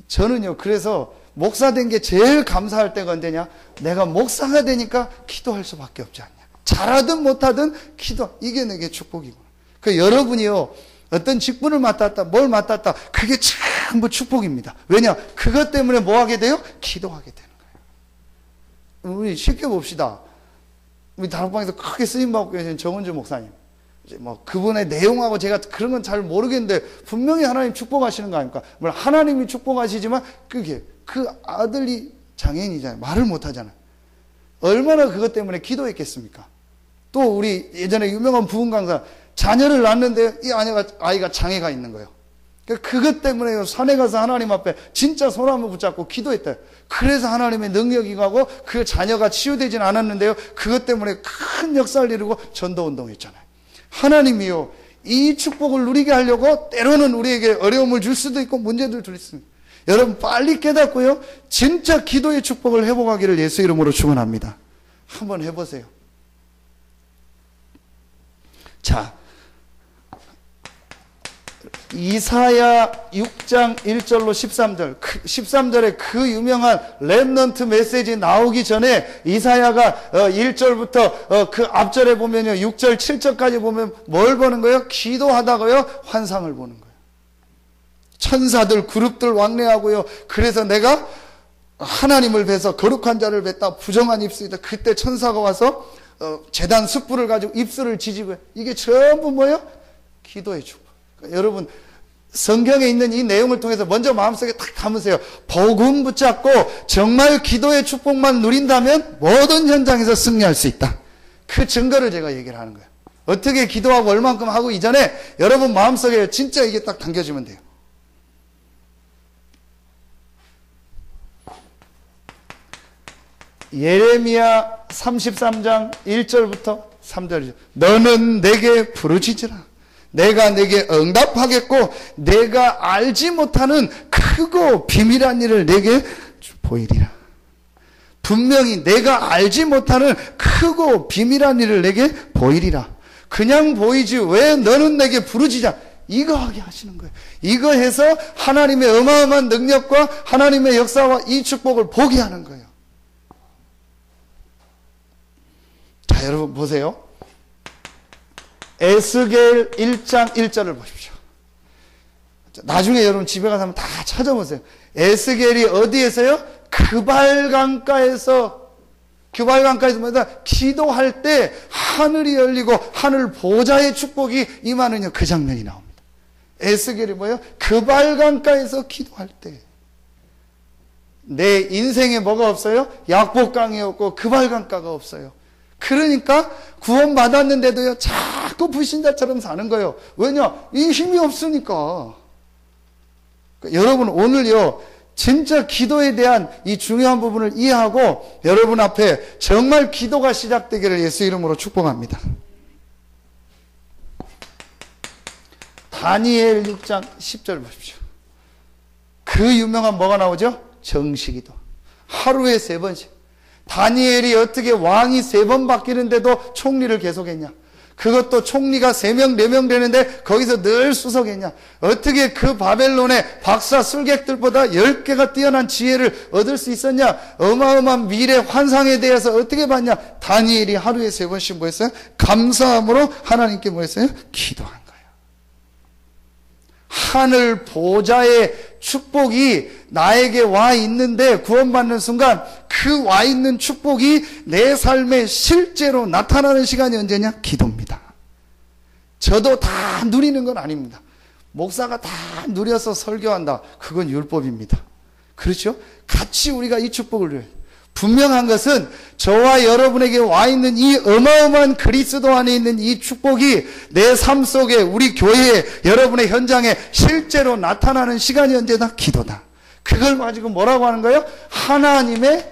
저는요 그래서 목사 된 게 제일 감사할 때가 언제냐? 내가 목사가 되니까 기도할 수밖에 없지 않냐. 잘하든 못하든 기도 이게 내게 축복이구나. 그 여러분이요 어떤 직분을 맡았다, 뭘 맡았다, 그게 전부 축복입니다. 왜냐? 그것 때문에 뭐 하게 돼요? 기도하게 되는 거예요. 우리 쉽게 봅시다. 우리 다락방에서 크게 쓰임받고 계신 정은주 목사님. 이제 그분의 내용하고 제가 그런 건 잘 모르겠는데, 분명히 하나님 축복하시는 거 아닙니까? 물론 하나님이 축복하시지만, 그 아들이 장애인이잖아요. 말을 못 하잖아요. 얼마나 그것 때문에 기도했겠습니까? 또 우리 예전에 유명한 부흥 강사, 자녀를 낳았는데 이 아이가 장애가 있는 거예요. 그것 때문에 산에 가서 하나님 앞에 진짜 손 한번 붙잡고 기도했대요. 그래서 하나님의 능력이 가고 그 자녀가 치유되진 않았는데요. 그것 때문에 큰 역사를 이루고 전도운동했잖아요. 하나님이요. 이 축복을 누리게 하려고 때로는 우리에게 어려움을 줄 수도 있고 문제들 줄 수도 있습니다. 여러분 빨리 깨닫고요. 진짜 기도의 축복을 회복하기를 예수 이름으로 축원합니다. 한번 해보세요. 자, 이사야 6장 1절로 13절 13절에 그 유명한 렘넌트 메시지 나오기 전에 이사야가 1절부터 그 앞절에 보면요 6절 7절까지 보면 뭘 보는 거예요? 기도하다가요 환상을 보는 거예요. 천사들 그룹들 왕래하고요. 그래서 내가 하나님을 뵈서 거룩한 자를 뵀다 부정한 입술이다. 그때 천사가 와서 제단 숯불을 가지고 입술을 지지고 이게 전부 뭐예요? 기도의 축복. 그러니까 여러분 성경에 있는 이 내용을 통해서 먼저 마음속에 딱 담으세요. 복음 붙잡고 정말 기도의 축복만 누린다면 모든 현장에서 승리할 수 있다. 그 증거를 제가 얘기를 하는 거예요. 어떻게 기도하고 얼만큼 하고 이전에 여러분 마음속에 진짜 이게 딱 담겨지면 돼요. 예레미야 33장 1절부터 3절이죠. 너는 내게 부르짖으라. 내가 내게 응답하겠고 내가 알지 못하는 크고 비밀한 일을 내게 보이리라. 분명히 내가 알지 못하는 크고 비밀한 일을 내게 보이리라. 그냥 보이지 왜 너는 내게 부르짖자. 이거 하게 하시는 거예요. 이거 해서 하나님의 어마어마한 능력과 하나님의 역사와 이 축복을 보게 하는 거예요. 자, 여러분 보세요. 에스겔 1장 1절을 보십시오. 나중에 여러분 집에 가서 한번 다 찾아보세요. 에스겔이 어디에서요? 그발강가에서 뭐다? 기도할 때 하늘이 열리고 하늘 보좌의 축복이 임하느냐, 그 장면이 나옵니다. 에스겔이 뭐예요? 그발강가에서 기도할 때. 내 인생에 뭐가 없어요? 약복강이 없고 그발강가가 없어요. 그러니까 구원 받았는데도요, 자꾸 불신자처럼 사는 거예요. 왜냐? 이 힘이 없으니까. 여러분 오늘요, 진짜 기도에 대한 이 중요한 부분을 이해하고 여러분 앞에 정말 기도가 시작되기를 예수 이름으로 축복합니다. 다니엘 6장 10절 보십시오. 그 유명한 뭐가 나오죠? 정시기도. 하루에 3번씩. 다니엘이 어떻게 왕이 3번 바뀌는데도 총리를 계속했냐? 그것도 총리가 3명, 4명 되는데 거기서 늘 수석했냐? 어떻게 그 바벨론의 박사 술객들보다 10개가 뛰어난 지혜를 얻을 수 있었냐? 어마어마한 미래 환상에 대해서 어떻게 봤냐? 다니엘이 하루에 3번씩 뭐 했어요? 감사함으로 하나님께 뭐 했어요? 기도한 거예요. 하늘 보좌의 축복이 나에게 와 있는데 구원받는 순간 그 와 있는 축복이 내 삶에 실제로 나타나는 시간이 언제냐? 기도입니다. 저도 다 누리는 건 아닙니다. 목사가 다 누려서 설교한다. 그건 율법입니다. 그렇죠? 같이 우리가 이 축복을 누려요. 분명한 것은 저와 여러분에게 와 있는 이 어마어마한 그리스도 안에 있는 이 축복이 내 삶 속에 우리 교회에 여러분의 현장에 실제로 나타나는 시간이 언제다? 기도다. 그걸 가지고 뭐라고 하는 거예요? 하나님의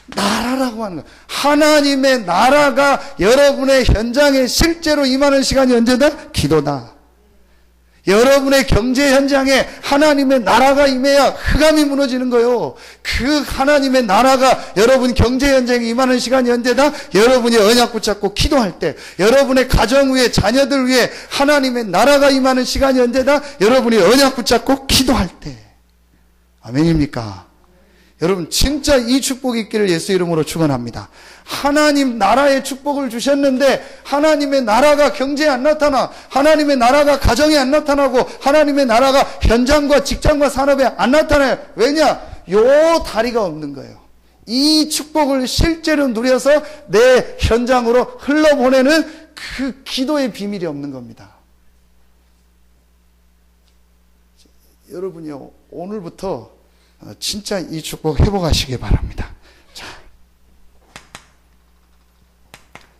나라라고 하는 거예요. 하나님의 나라가 여러분의 현장에 실제로 임하는 시간이 언제다? 기도다. 여러분의 경제 현장에 하나님의 나라가 임해야 흑암이 무너지는 거예요. 그 하나님의 나라가 여러분 경제 현장에 임하는 시간이 언제다? 여러분이 언약 붙잡고 기도할 때. 여러분의 가정 위에 자녀들 위에 하나님의 나라가 임하는 시간이 언제다? 여러분이 언약 붙잡고 기도할 때. 아멘입니까? 여러분 진짜 이 축복이 있기를 예수 이름으로 축원합니다. 하나님 나라의 축복을 주셨는데 하나님의 나라가 경제에 안 나타나, 하나님의 나라가 가정에 안 나타나고 하나님의 나라가 현장과 직장과 산업에 안 나타나요. 왜냐? 요 다리가 없는 거예요. 이 축복을 실제로 누려서 내 현장으로 흘러보내는 그 기도의 비밀이 없는 겁니다. 여러분요, 오늘부터 진짜 이 축복 회복하시기 바랍니다. 자,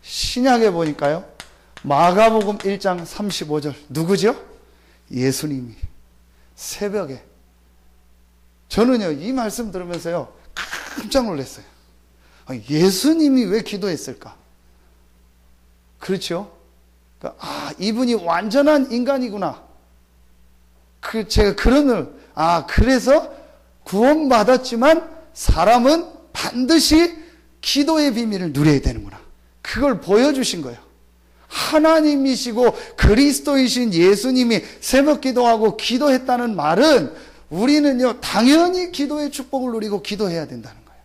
신약에 보니까요, 마가복음 1장 35절 누구죠? 예수님이 새벽에, 저는요 이 말씀 들으면서요 깜짝 놀랐어요. 예수님이 왜 기도했을까? 그렇죠? 이분이 완전한 인간이구나. 제가 그래서 구원받았지만 사람은 반드시 기도의 비밀을 누려야 되는구나. 그걸 보여주신 거예요. 하나님이시고 그리스도이신 예수님이 새벽 기도하고 기도했다는 말은 우리는요 당연히 기도의 축복을 누리고 기도해야 된다는 거예요.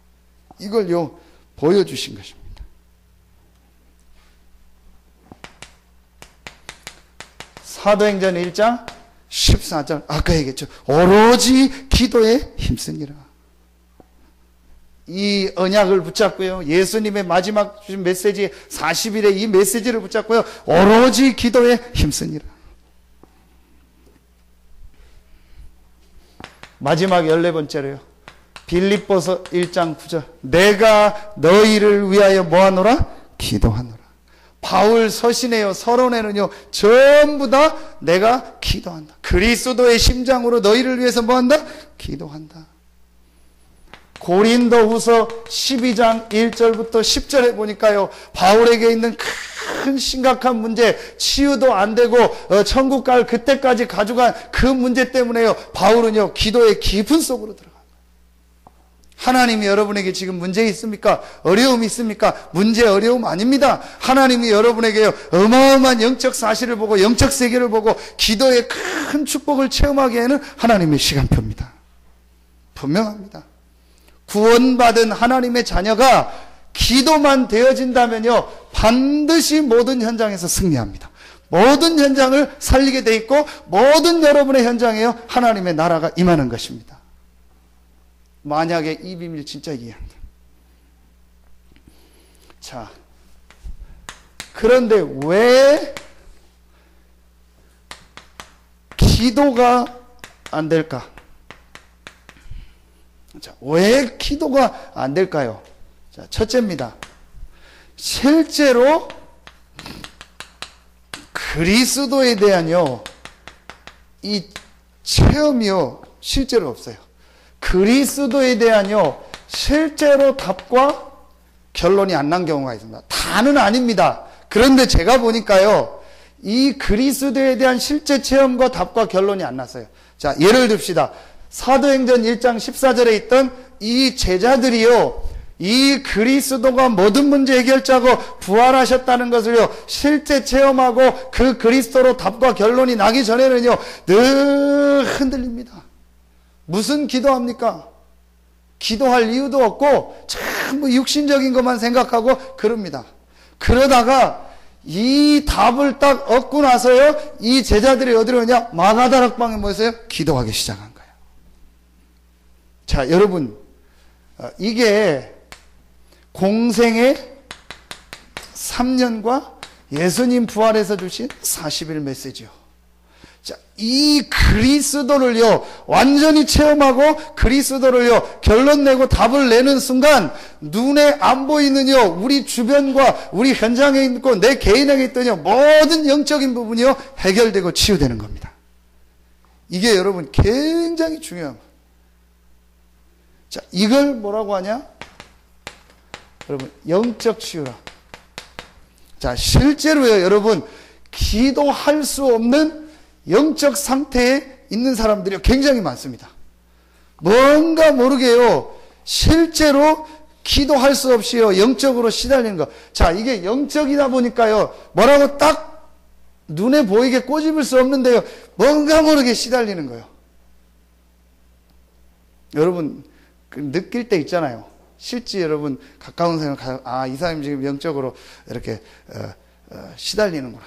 이걸요 보여주신 것입니다. 사도행전 1장 14절 아까 얘기했죠. 오로지 기도에 힘쓰니라. 이 언약을 붙잡고요, 예수님의 마지막 주신 메시지 40일의 이 메시지를 붙잡고요, 오로지 기도에 힘쓰니라. 마지막 14번째로요, 빌립보서 1장 9절 내가 너희를 위하여 뭐하노라? 기도하노라. 바울 서신에요, 서론에는요, 전부 다 내가 기도한다. 그리스도의 심장으로 너희를 위해서 뭐한다? 기도한다. 고린도후서 12장 1절부터 10절에 보니까요, 바울에게 있는 큰 심각한 문제, 치유도 안 되고 천국 갈 그때까지 가져간 그 문제 때문에요, 바울은요 기도의 깊은 속으로 들어갑니다. 하나님이 여러분에게 지금 문제 있습니까? 어려움이 있습니까? 문제 어려움 아닙니다. 하나님이 여러분에게요 어마어마한 영적 사실을 보고 영적 세계를 보고 기도의 큰 축복을 체험하기에는 하나님의 시간표입니다. 분명합니다. 구원받은 하나님의 자녀가 기도만 되어진다면요 반드시 모든 현장에서 승리합니다. 모든 현장을 살리게 돼 있고 모든 여러분의 현장에요 하나님의 나라가 임하는 것입니다. 만약에 이 비밀 진짜 이해합니다. 자, 그런데 왜 기도가 안 될까? 자, 왜 기도가 안 될까요? 자, 첫째입니다. 실제로 그리스도에 대한요 이 체험이요 실제로 없어요. 그리스도에 대한요 실제로 답과 결론이 안 난 경우가 있습니다. 다는 아닙니다. 그런데 제가 보니까요 이 그리스도에 대한 실제 체험과 답과 결론이 안 났어요. 자, 예를 듭시다. 사도행전 1장 14절에 있던 이 제자들이요 이 그리스도가 모든 문제 해결자고 부활하셨다는 것을요 실제 체험하고 그 그리스도로 답과 결론이 나기 전에는요 늘 흔들립니다. 무슨 기도합니까? 기도할 이유도 없고 전부 육신적인 것만 생각하고 그럽니다. 그러다가 이 답을 딱 얻고 나서요 이 제자들이 어디로 오냐? 마가다락방에 모여서요 기도하기 시작한 거예요. 자, 여러분 이게 공생의 3년과 예수님 부활해서 주신 40일 메시지요. 자, 이 그리스도를요 완전히 체험하고 그리스도를요 결론 내고 답을 내는 순간 눈에 안 보이는요 우리 주변과 우리 현장에 있고 내 개인에게 있던요 모든 영적인 부분이요 해결되고 치유되는 겁니다. 이게 여러분 굉장히 중요합니다. 자, 이걸 뭐라고 하냐? 여러분 영적 치유라. 자, 실제로요 여러분 기도할 수 없는 영적 상태에 있는 사람들이 굉장히 많습니다. 뭔가 모르게요 실제로 기도할 수 없이요 영적으로 시달리는 거. 자, 이게 영적이다 보니까요 뭐라고 딱 눈에 보이게 꼬집을 수 없는데요 뭔가 모르게 시달리는 거예요. 여러분 느낄 때 있잖아요. 실제 여러분 가까운 사람 이 사람이 지금 영적으로 이렇게 시달리는구나.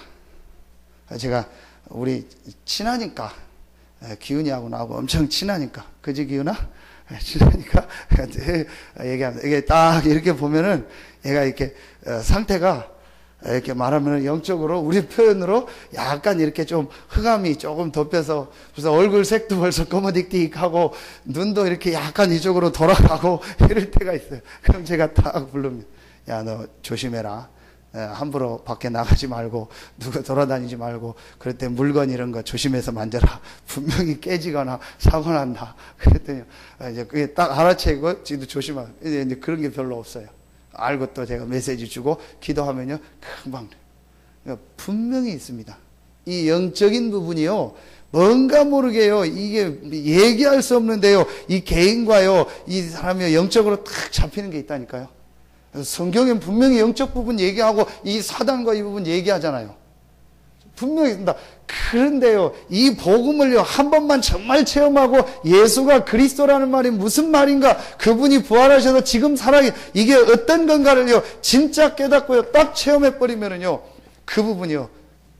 제가 우리 친하니까 기훈이하고 나하고 엄청 친하니까 그지 기훈아? 친하니까 얘기합니다. 이게 딱 이렇게 보면은 얘가 이렇게 상태가 이렇게 말하면 영적으로 우리 표현으로 약간 이렇게 좀 흑암이 조금 덮여서 그래서 얼굴 색도 벌써 검어딕딕하고 눈도 이렇게 약간 이쪽으로 돌아가고 이럴 때가 있어요. 그럼 제가 딱 부릅니다. 야, 너 조심해라. 함부로 밖에 나가지 말고 누가 돌아다니지 말고 그럴 때 물건 이런 거 조심해서 만져라. 분명히 깨지거나 사고 난다. 그랬더니 이제 그게 딱 알아채고 지도 조심하고 이제 그런 게 별로 없어요. 알고 또 제가 메시지 주고 기도하면요 금방 그러니까 분명히 있습니다. 이 영적인 부분이요 뭔가 모르게요 이게 얘기할 수 없는데요 이 개인과요 이 사람이 영적으로 딱 잡히는 게 있다니까요. 성경엔 분명히 영적 부분 얘기하고 이 사단과 이 부분 얘기하잖아요. 분명히 있습니다. 그런데요 이 복음을요 한 번만 정말 체험하고 예수가 그리스도라는 말이 무슨 말인가 그분이 부활하셔서 지금 살아 이게 어떤 건가를요 진짜 깨닫고요 딱 체험해버리면은요 그 부분이요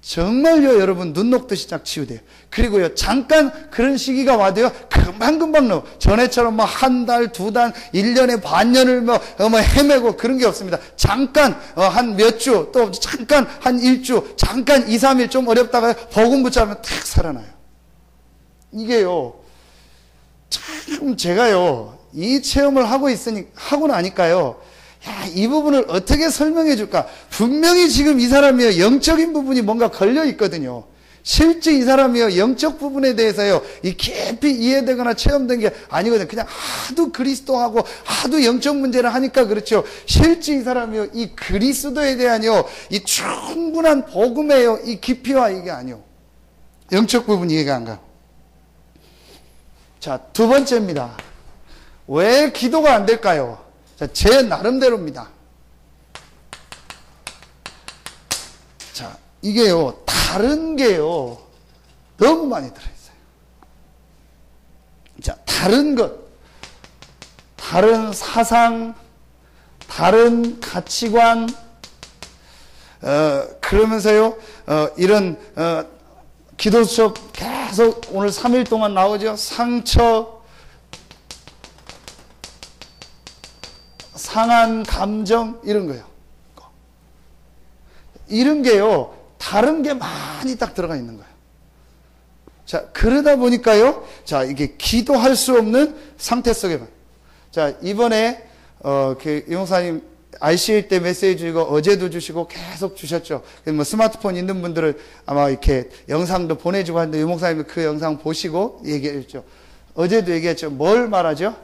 정말요 여러분 눈 녹듯이 딱 치유돼요. 그리고요 잠깐 그런 시기가 와도요 금방금방 넣어. 전에처럼 뭐 한 달, 두 달, 1년에 반년을 뭐 헤매고 그런 게 없습니다. 잠깐 한 몇 주, 또 잠깐 한 1주, 잠깐 2, 3일 좀 어렵다가 복음 붙잡으면 탁 살아나요. 이게요 참 제가요 이 체험을 하고 나니까요 야, 이 부분을 어떻게 설명해 줄까? 분명히 지금 이 사람이요, 영적인 부분이 뭔가 걸려 있거든요. 실제 이 사람이요, 영적 부분에 대해서요, 이 깊이 이해되거나 체험된 게 아니거든요. 그냥 하도 그리스도하고 하도 영적 문제를 하니까 그렇죠. 실제 이 사람이요, 이 그리스도에 대한요, 이 충분한 복음에요, 이 깊이와 이게 아니요. 영적 부분 이해가 안 가요. 자, 두 번째입니다. 왜 기도가 안 될까요? 자, 제 나름대로입니다. 자, 이게요, 다른 게요, 너무 많이 들어있어요. 자, 다른 것, 다른 사상, 다른 가치관, 그러면서요, 이런, 기도 수업 계속 오늘 3일 동안 나오죠. 상처, 상한 감정, 이런 거요. 이런 게요, 다른 게 많이 딱 들어가 있는 거예요. 자, 그러다 보니까요, 자, 이게 기도할 수 없는 상태 속에. 자, 이번에, 이용사님, RCA 때 메시지 주고, 어제도 주시고, 계속 주셨죠. 뭐, 스마트폰 있는 분들은 아마 이렇게 영상도 보내주고 하는데, 유목사님이 그 영상 보시고 얘기했죠. 어제도 얘기했죠. 뭘 말하죠?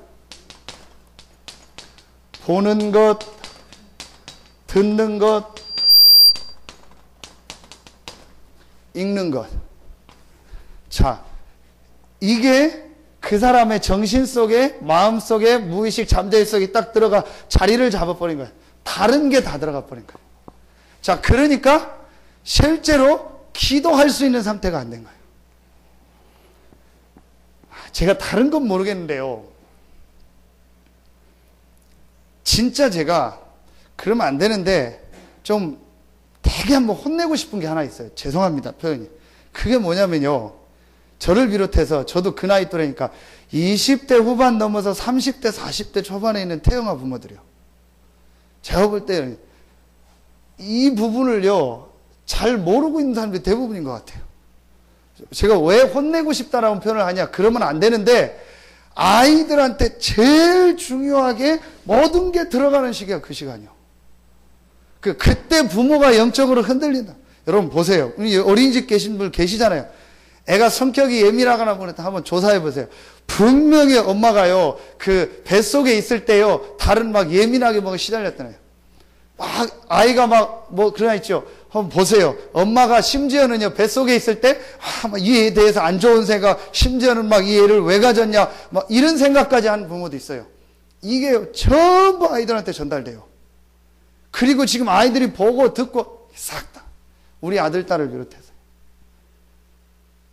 보는 것, 듣는 것, 읽는 것. 자, 이게 그 사람의 정신 속에, 마음 속에, 무의식 잠재의 속에 딱 들어가 자리를 잡아버린 거예요. 다른 게 다 들어가 버린 거예요. 자, 그러니까 실제로 기도할 수 있는 상태가 안 된 거예요. 제가 다른 건 모르겠는데요. 진짜 제가 그러면 안 되는데 좀 되게 한번 혼내고 싶은 게 하나 있어요. 죄송합니다, 표현이. 그게 뭐냐면요. 저를 비롯해서 저도 그 나이 또래니까 20대 후반 넘어서 30대, 40대 초반에 있는 태영아 부모들이요. 제가 볼 때는 이 부분을요, 잘 모르고 있는 사람들이 대부분인 것 같아요. 제가 왜 혼내고 싶다라는 표현을 하냐, 그러면 안 되는데, 아이들한테 제일 중요하게 모든 게 들어가는 시기가 그 시간이요. 그때 부모가 영적으로 흔들린다. 여러분 보세요. 어린이집 계신 분 계시잖아요. 애가 성격이 예민하거나 뭐랬다 한번 조사해 보세요. 분명히 엄마가요, 그 뱃속에 있을 때요, 다른 막 예민하게 뭐 시달렸잖아요. 막 아이가 막 뭐 그러나 있죠. 한번 보세요. 엄마가 심지어는요, 뱃속에 있을 때, 이 애에 대해서 안 좋은 생각, 심지어는 막 이 애를 왜 가졌냐, 막 이런 생각까지 하는 부모도 있어요. 이게 전부 아이들한테 전달돼요. 그리고 지금 아이들이 보고 듣고 싹 다. 우리 아들, 딸을 비롯해서.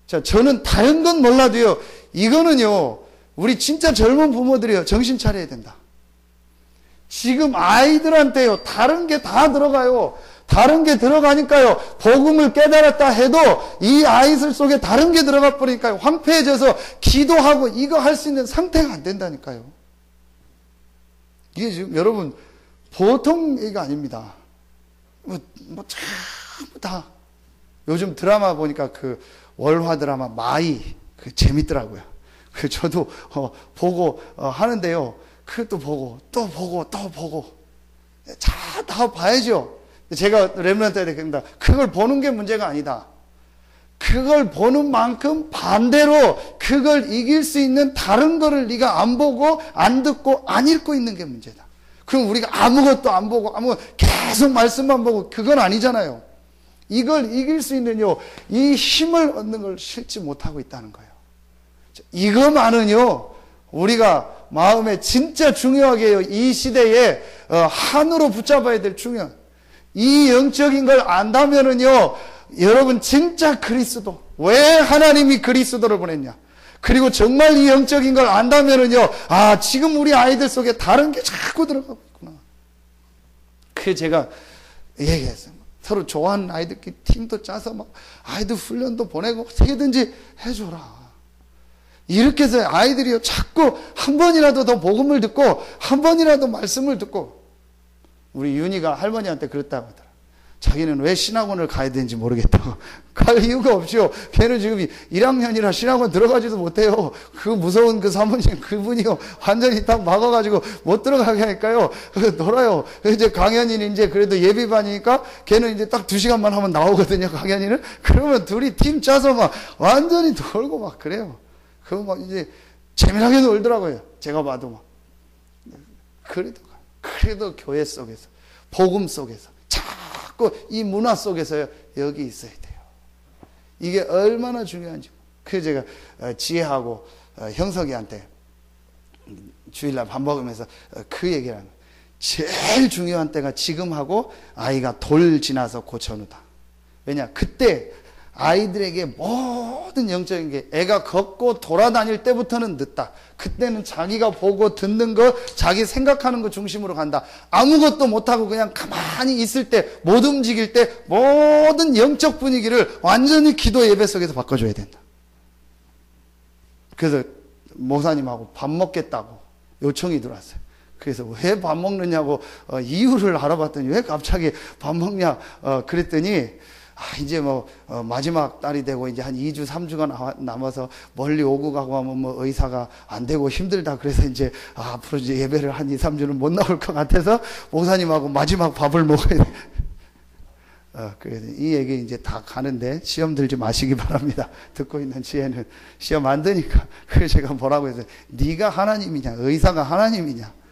자, 저는 다른 건 몰라도요, 이거는요, 우리 진짜 젊은 부모들이요, 정신 차려야 된다. 지금 아이들한테요, 다른 게 다 들어가요. 다른 게 들어가니까요, 복음을 깨달았다 해도 이 아이들 속에 다른 게 들어가 버리니까요, 황폐해져서 기도하고 이거 할 수 있는 상태가 안 된다니까요. 이게 지금 여러분, 보통 얘기가 아닙니다. 전부 다. 요즘 드라마 보니까 그 월화 드라마 마이, 재밌더라고요. 저도, 보고, 하는데요. 그것도 보고, 또 보고, 또 보고. 다 봐야죠. 제가 렘넌트한테 그럽니다. 그걸 보는 게 문제가 아니다. 그걸 보는 만큼 반대로 그걸 이길 수 있는 다른 거를 네가 안 보고, 안 듣고, 안 읽고 있는 게 문제다. 그럼 우리가 아무것도 안 보고, 계속 말씀만 보고, 그건 아니잖아요. 이걸 이길 수 있는요, 이 힘을 얻는 걸 실지 못하고 있다는 거예요. 이것만은요, 우리가 마음에 진짜 중요하게요, 이 시대에 한으로 붙잡아야 될 중요한, 이 영적인 걸 안다면은요, 여러분 진짜 그리스도, 왜 하나님이 그리스도를 보냈냐, 그리고 정말 이 영적인 걸 안다면은요, 아, 지금 우리 아이들 속에 다른 게 자꾸 들어가고 있구나. 그게 제가 얘기했어요. 서로 좋아하는 아이들끼리 팀도 짜서 막 아이들 훈련도 보내고 어떻게든지 해줘라. 이렇게 해서 아이들이요, 자꾸 한 번이라도 더 복음을 듣고 한 번이라도 말씀을 듣고, 우리 윤희가 할머니한테 그랬다고 하더라. 자기는 왜 신학원을 가야 되는지 모르겠다고. 갈 이유가 없죠. 걔는 지금 1학년이라 신학원 들어가지도 못해요. 그 무서운 그 사모님, 그분이요. 완전히 딱 막아가지고 못 들어가게 하니까요. 놀아요. 이제 강연이는 이제 그래도 예비반이니까 걔는 이제 딱 2시간만 하면 나오거든요. 강연이는. 그러면 둘이 팀 짜서 막 완전히 놀고 막 그래요. 그거 막 이제 재미나게 놀더라고요. 제가 봐도 막. 그래도 교회 속에서, 복음 속에서, 자꾸 이 문화 속에서 여기 있어야 돼요. 이게 얼마나 중요한지. 그래서 제가 지혜하고 형석이한테 주일날 밥 먹으면서 그 얘기를 하는 거예요. 제일 중요한 때가 지금하고 아이가 돌 지나서 고천후다. 왜냐? 그때 아이들에게 모든 영적인 게 애가 걷고 돌아다닐 때부터는 늦다. 그때는 자기가 보고 듣는 거, 자기 생각하는 거 중심으로 간다. 아무것도 못하고 그냥 가만히 있을 때, 못 움직일 때 모든 영적 분위기를 완전히 기도 예배 속에서 바꿔줘야 된다. 그래서 목사님하고 밥 먹겠다고 요청이 들어왔어요. 그래서 왜 밥 먹느냐고 이유를 알아봤더니 왜 갑자기 밥 먹냐 그랬더니 이제 마지막 달이 되고 이제 한 2주, 3주가 남아서 멀리 오고 가고 하면 의사가 안 되고 힘들다. 그래서 이제 앞으로 이제 예배를 한 2, 3주는 못 나올 것 같아서 목사님하고 마지막 밥을 먹어야 돼. 그래서 이 얘기 이제 다 가는데 시험 들지 마시기 바랍니다. 듣고 있는 지혜는 시험 안 드니까. 그래서 제가 뭐라고 해서 네가 하나님이냐, 의사가 하나님이냐.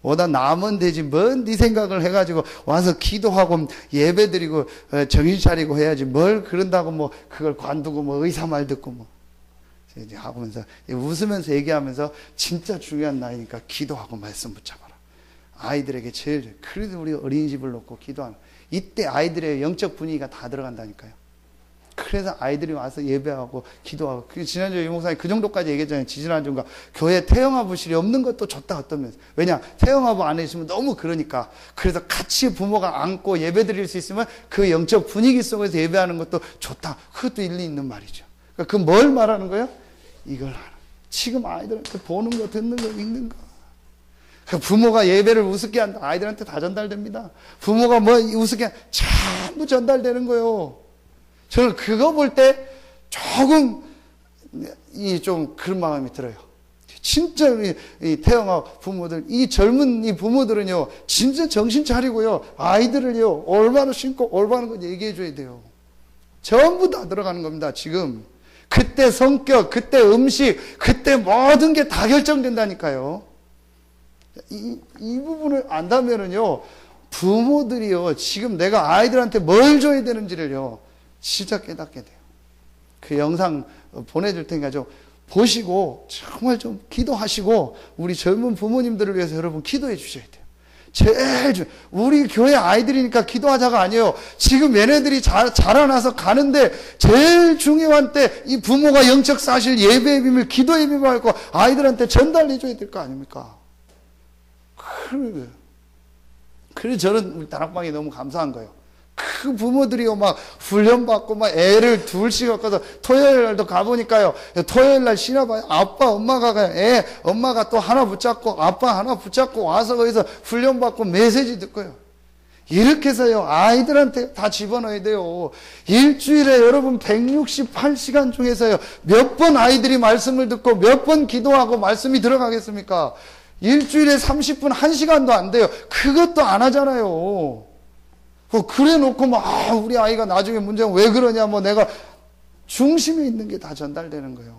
오다 나면 되지 뭔 네 생각을 해가지고 와서 기도하고 예배드리고 정신 차리고 해야지 뭘 그런다고 그걸 관두고 의사 말 듣고 이제 하면서 웃으면서 얘기하면서 진짜 중요한 나이니까 기도하고 말씀 붙잡아라. 아이들에게 제일 그래도 우리 어린이집을 놓고 기도하는 이때 아이들의 영적 분위기가 다 들어간다니까요. 그래서 아이들이 와서 예배하고 기도하고. 지난주에 유목사님 그 정도까지 얘기했잖아요. 지지난주인가. 교회 태영아부실이 없는 것도 좋다 어떤 면에서. 왜냐? 태영아부 안에 있으면 너무 그러니까. 그래서 같이 부모가 안고 예배 드릴 수 있으면 그 영적 분위기 속에서 예배하는 것도 좋다. 그것도 일리 있는 말이죠. 그러니까 그 뭘 말하는 거예요? 이걸 하는. 지금 아이들한테 보는 거, 듣는 거, 읽는 거. 부모가 예배를 우습게 한다. 아이들한테 다 전달됩니다. 부모가 우습게 한다. 전부 전달되는 거예요. 저는 그거 볼 때 조금 좀 그런 마음이 들어요. 진짜 이 태영아 부모들, 이 젊은 이 부모들은요, 진짜 정신 차리고요, 아이들을요, 올바로 신고 올바른 거 얘기해 줘야 돼요. 전부 다 들어가는 겁니다, 지금. 그때 성격, 그때 음식, 그때 모든 게 다 결정된다니까요. 이 부분을 안다면은요, 부모들이요, 지금 내가 아이들한테 뭘 줘야 되는지를요, 진짜 깨닫게 돼요. 그 영상 보내줄 테니까 좀 보시고 정말 좀 기도하시고 우리 젊은 부모님들을 위해서 여러분 기도해 주셔야 돼요. 제일 우리 교회 아이들이니까 기도하자가 아니에요. 지금 얘네들이 자라나서 가는데 제일 중요한 때 이 부모가 영적 사실 예배의 비밀, 기도의 비밀을 알고 아이들한테 전달해 줘야 될 거 아닙니까? 그래서 저는 우리 다락방이 너무 감사한 거예요. 그 부모들이요, 막, 훈련받고, 막, 애를 둘씩 갖고서, 토요일 날도 가보니까요, 토요일 날 쉬나 봐요. 아빠, 엄마가 가요. 엄마가 또 하나 붙잡고, 아빠 하나 붙잡고 와서 거기서 훈련받고 메시지 듣고요. 이렇게 해서요, 아이들한테 다 집어넣어야 돼요. 일주일에 여러분 168시간 중에서요, 몇 번 아이들이 말씀을 듣고, 몇 번 기도하고 말씀이 들어가겠습니까? 일주일에 30분, 1시간도 안 돼요. 그것도 안 하잖아요. 그래 놓고 우리 아이가 나중에 문제가 왜 그러냐, 내가 중심에 있는 게 다 전달되는 거예요.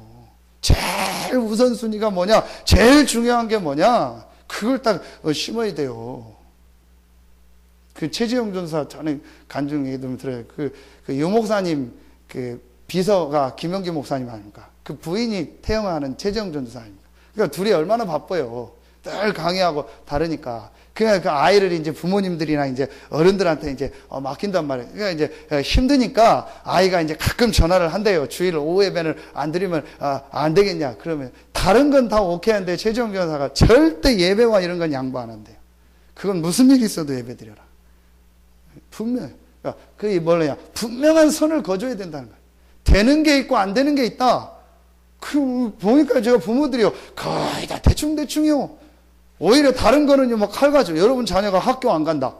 제일 우선순위가 뭐냐, 제일 중요한 게 뭐냐, 그걸 딱 심어야 돼요. 그 최지영 전사 전에 간증 얘기 좀 들어요. 그 유목사님 그 비서가 김영기 목사님 아닙니까? 그 부인이 태영하는 최지영 전사 아닙니까? 그러니까 둘이 얼마나 바빠요. 늘 강의하고 다르니까. 그냥 그 아이를 이제 부모님들이나 이제 어른들한테 이제 맡긴단 말이에요. 그러니까 이제 힘드니까 아이가 이제 가끔 전화를 한대요. 주일 오후 예배를 안 드리면 안 되겠냐. 그러면 다른 건 다 오케이 한데 최지영 전사가 절대 예배와 이런 건 양보 안 한대요. 그건 무슨 일이 있어도 예배 드려라. 분명. 그러니까 그게 뭐냐? 분명한 선을 거줘야 된다는 거예요. 되는 게 있고 안 되는 게 있다. 보니까 제가 부모들이요, 거의 다 대충대충이요. 오히려 다른 거는요, 칼 가죠. 여러분 자녀가 학교 안 간다.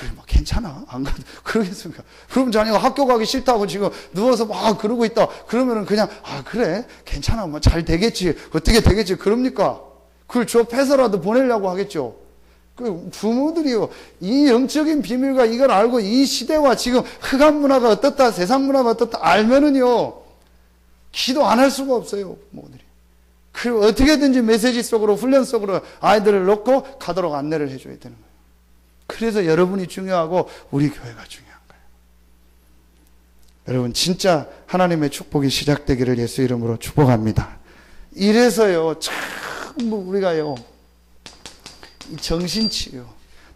그래, 뭐, 괜찮아. 안 가도, 그러겠습니까? 그럼 자네가 학교 가기 싫다고 지금 누워서 막 그러고 있다. 그러면은 그냥, 그래. 괜찮아. 뭐, 잘 되겠지. 어떻게 되겠지. 그럽니까? 그걸 좁혀서라도 보내려고 하겠죠. 그 부모들이요, 이 영적인 비밀과 이걸 알고 이 시대와 지금 흑암 문화가 어떻다, 세상 문화가 어떻다 알면은요, 기도 안 할 수가 없어요, 부모들이. 그리고 어떻게든지 메시지 속으로, 훈련 속으로 아이들을 놓고 가도록 안내를 해줘야 되는 거예요. 그래서 여러분이 중요하고 우리 교회가 중요한 거예요. 여러분, 진짜 하나님의 축복이 시작되기를 예수 이름으로 축복합니다. 이래서요, 전부 우리가요, 이 정신치유,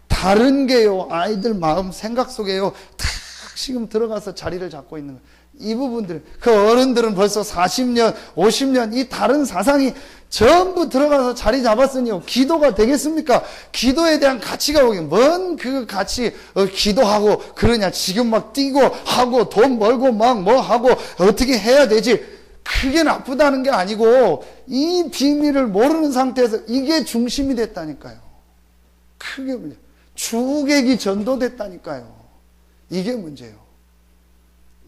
다른 게요, 아이들 마음, 생각 속에요, 탁 지금 들어가서 자리를 잡고 있는 거예요. 이 부분들, 그 어른들은 벌써 40년, 50년, 이 다른 사상이 전부 들어가서 자리 잡았으니요, 기도가 되겠습니까? 기도에 대한 가치가 오긴, 뭔 그 가치, 기도하고, 그러냐, 지금 막 뛰고, 하고, 돈 벌고, 막 뭐 하고, 어떻게 해야 되지? 그게 나쁘다는 게 아니고, 이 비밀을 모르는 상태에서 이게 중심이 됐다니까요. 그게 문제. 주객이 전도됐다니까요. 이게 문제예요.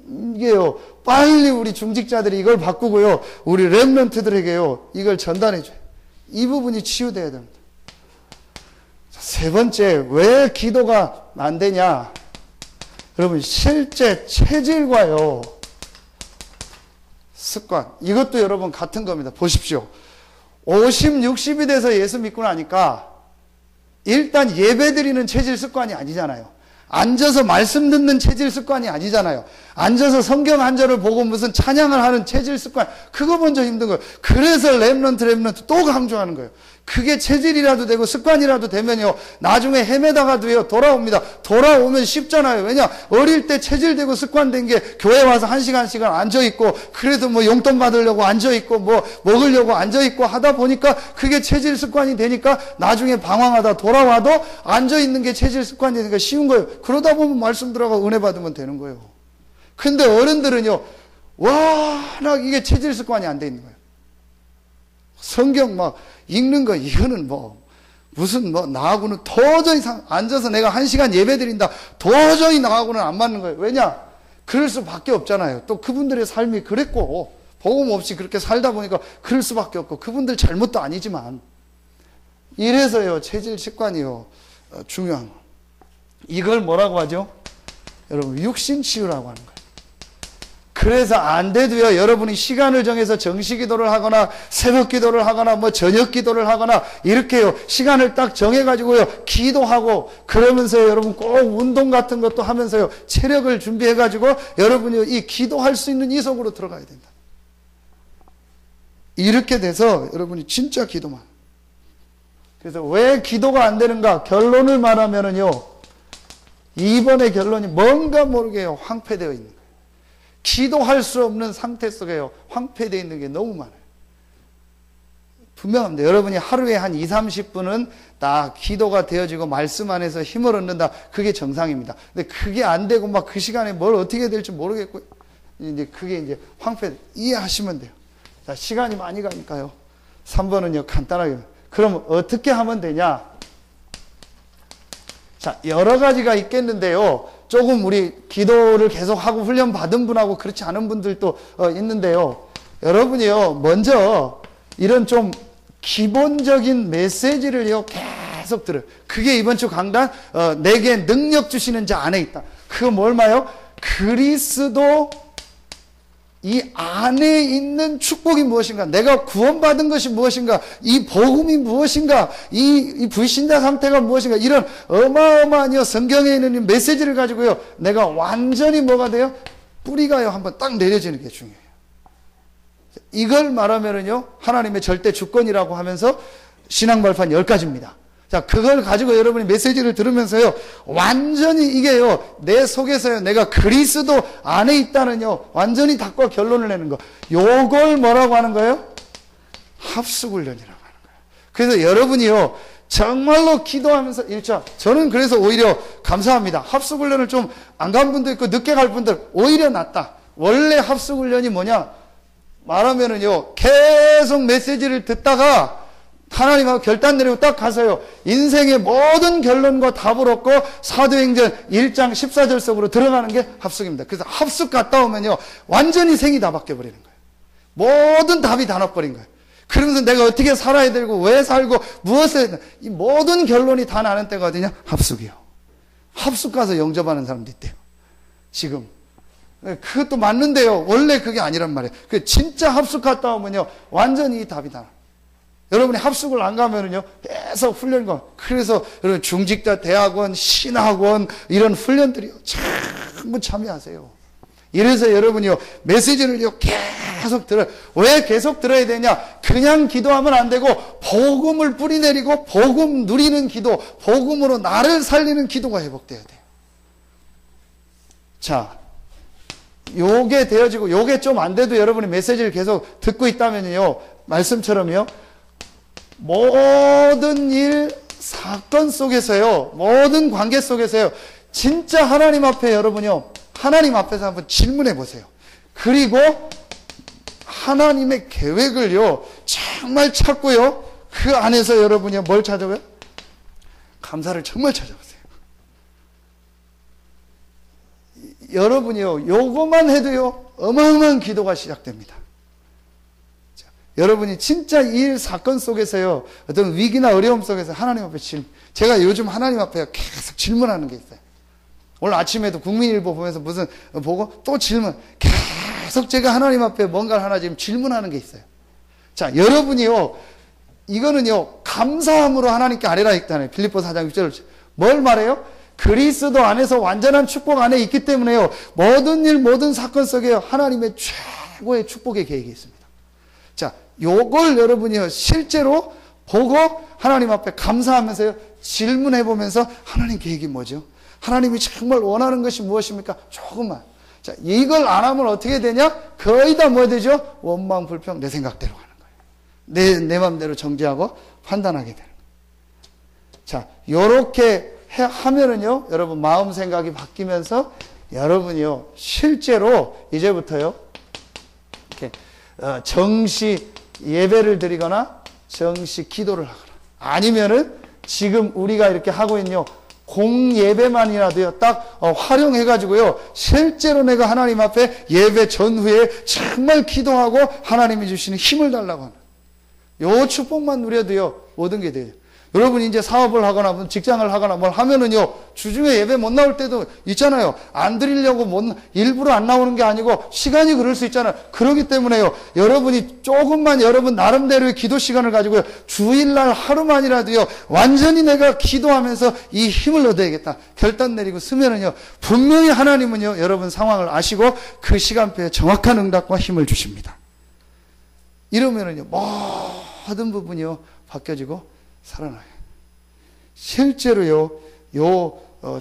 이게요, 빨리 우리 중직자들이 이걸 바꾸고요, 우리 렘넌트들에게요, 이걸 전달해줘요. 이 부분이 치유돼야 됩니다. 세 번째, 왜 기도가 안 되냐? 여러분, 실제 체질과요, 습관, 이것도 여러분 같은 겁니다. 보십시오. 50, 60이 돼서 예수 믿고 나니까 일단 예배 드리는 체질 습관이 아니잖아요. 앉아서 말씀 듣는 체질 습관이 아니잖아요. 앉아서 성경 한 절을 보고 무슨 찬양을 하는 체질 습관, 그거 먼저 힘든 거예요. 그래서 렘넌트 또 강조하는 거예요. 그게 체질이라도 되고 습관이라도 되면요, 나중에 헤매다가도요, 돌아옵니다. 돌아오면 쉽잖아요. 왜냐, 어릴 때 체질되고 습관된 게 교회 와서 1시간씩은 앉아있고, 그래도 뭐 용돈 받으려고 앉아있고, 뭐 먹으려고 앉아있고 하다 보니까 그게 체질 습관이 되니까 나중에 방황하다 돌아와도 앉아있는 게 체질 습관이 되니까 쉬운 거예요. 그러다 보면 말씀 들어가 은혜 받으면 되는 거예요. 근데 어른들은요, 워낙 이게 체질 습관이 안 돼 있는 거예요. 성경 막 읽는 거, 이거는 뭐, 무슨 뭐, 나하고는 도저히 앉아서 내가 1시간 예배 드린다. 도저히 나하고는 안 맞는 거예요. 왜냐? 그럴 수밖에 없잖아요. 또 그분들의 삶이 그랬고, 복음 없이 그렇게 살다 보니까 그럴 수밖에 없고, 그분들 잘못도 아니지만, 이래서요, 체질 습관이요, 중요한 거. 이걸 뭐라고 하죠? 여러분, 육신치유라고 하는 거예요. 그래서 안 돼도요, 여러분이 시간을 정해서 정시 기도를 하거나 새벽 기도를 하거나 뭐 저녁 기도를 하거나 이렇게요, 시간을 딱 정해가지고요, 기도하고 그러면서요, 여러분 꼭 운동 같은 것도 하면서요, 체력을 준비해가지고 여러분이 이 기도할 수 있는 이 속으로 들어가야 된다. 이렇게 돼서 여러분이 진짜 기도만. 그래서 왜 기도가 안 되는가? 결론을 말하면은요, 이번의 결론이 뭔가 모르게요, 황폐되어 있는 거예요. 기도할 수 없는 상태 속에요, 황폐되어 있는 게 너무 많아요. 분명합니다. 여러분이 하루에 한 2, 30분은 다 기도가 되어지고 말씀 안에서 힘을 얻는다. 그게 정상입니다. 근데 그게 안 되고 막 그 시간에 뭘 어떻게 될지 모르겠고, 이제 그게 이제 황폐, 이해하시면 돼요. 자, 시간이 많이 가니까요. 3번은요, 간단하게. 그럼 어떻게 하면 되냐? 자, 여러 가지가 있겠는데요. 조금 우리 기도를 계속하고 훈련 받은 분하고 그렇지 않은 분들도 있는데요. 여러분이요, 먼저 이런 좀 기본적인 메시지를요, 계속 들어요. 그게 이번 주 강단, 내게 능력 주시는 자 안에 있다. 그거 뭘 말해요? 그리스도 이 안에 있는 축복이 무엇인가? 내가 구원받은 것이 무엇인가? 이 복음이 무엇인가? 이 불신자 상태가 무엇인가? 이런 어마어마한 성경에 있는 메시지를 가지고요, 내가 완전히 뭐가 돼요? 뿌리가요, 한번 딱 내려지는 게 중요해요. 이걸 말하면은요, 하나님의 절대 주권이라고 하면서 신앙 발판 10가지입니다. 자, 그걸 가지고 여러분이 메시지를 들으면서요, 완전히 이게요, 내 속에서요, 내가 그리스도 안에 있다는요, 완전히 닫고 결론을 내는 거. 요걸 뭐라고 하는 거예요? 합숙훈련이라고 하는 거예요. 그래서 여러분이요, 정말로 기도하면서 1차, 저는 그래서 오히려 감사합니다. 합숙훈련을 좀 안 간 분도 있고, 늦게 갈 분들, 오히려 낫다. 원래 합숙훈련이 뭐냐? 말하면은요, 계속 메시지를 듣다가, 하나님하고 결단 내리고 딱 가서요. 인생의 모든 결론과 답을 얻고 사도행전 1장 14절 속으로 들어가는 게 합숙입니다. 그래서 합숙 갔다 오면요. 완전히 생이 다 바뀌어버리는 거예요. 모든 답이 다 나버린 거예요. 그러면서 내가 어떻게 살아야 되고 왜 살고 무엇을 해야 이 모든 결론이 다 나는 때가 어디냐? 합숙이요. 합숙 가서 영접하는 사람도 있대요. 지금. 그것도 맞는데요. 원래 그게 아니란 말이에요. 진짜 합숙 갔다 오면요. 완전히 이 답이 다 나요. 여러분이 합숙을 안 가면은요, 계속 훈련과, 그래서 여러분 중직자 대학원, 신학원, 이런 훈련들이요, 전부 참여하세요. 이래서 여러분이요, 메시지를요, 계속 들어요. 왜 계속 들어야 되냐? 그냥 기도하면 안 되고, 복음을 뿌리내리고, 복음 누리는 기도, 복음으로 나를 살리는 기도가 회복돼야 돼요. 자, 요게 되어지고, 요게 좀 안 돼도 여러분이 메시지를 계속 듣고 있다면요, 말씀처럼요, 모든 일, 사건 속에서요, 모든 관계 속에서요, 진짜 하나님 앞에 여러분요, 하나님 앞에서 한번 질문해 보세요. 그리고 하나님의 계획을요, 정말 찾고요, 그 안에서 여러분이 뭘 찾아봐요? 감사를 정말 찾아보세요. 여러분이요, 요것만 해도요, 어마어마한 기도가 시작됩니다. 여러분이 진짜 이 사건 속에서요, 어떤 위기나 어려움 속에서 하나님 앞에 제가 요즘 하나님 앞에 계속 질문하는 게 있어요. 오늘 아침에도 국민일보 보면서 무슨 보고 또 질문, 계속 제가 하나님 앞에 뭔가를 하나 지금 질문하는 게 있어요. 자, 여러분이요, 이거는요, 감사함으로 하나님께 아뢰라 했잖아요. 빌립보 4장 6절. 뭘 말해요? 그리스도 안에서 완전한 축복 안에 있기 때문에요, 모든 일, 모든 사건 속에 하나님의 최고의 축복의 계획이 있습니다. 자, 요걸 여러분이요, 실제로 보고 하나님 앞에 감사하면서요, 질문해 보면서 하나님 계획이 뭐죠? 하나님이 정말 원하는 것이 무엇입니까? 조금만. 자, 이걸 안 하면 어떻게 되냐? 거의 다 뭐 되죠? 원망, 불평, 내 생각대로 하는 거예요. 내 맘대로 정죄하고 판단하게 되는 거예요. 자, 요렇게 하면은요, 여러분 마음 생각이 바뀌면서 여러분이요, 실제로 이제부터요, 이렇게 정시 예배를 드리거나 정시 기도를 하거나 아니면은 지금 우리가 이렇게 하고 있는 공예배만이라도요, 딱 활용해가지고요, 실제로 내가 하나님 앞에 예배 전후에 정말 기도하고 하나님이 주시는 힘을 달라고 하는 요 축복만 누려도요, 모든 게 돼요. 여러분이 이제 사업을 하거나 무슨 직장을 하거나 뭘 하면은요, 주중에 예배 못 나올 때도 있잖아요. 안 드리려고 일부러 안 나오는 게 아니고 시간이 그럴 수 있잖아요. 그렇기 때문에요, 여러분이 조금만 여러분 나름대로의 기도 시간을 가지고요, 주일날 하루만이라도요, 완전히 내가 기도하면서 이 힘을 얻어야겠다 결단 내리고 쓰면은요, 분명히 하나님은요, 여러분 상황을 아시고 그 시간표에 정확한 응답과 힘을 주십니다. 이러면은요, 모든 부분이요, 바뀌어지고 살아나요. 실제로요,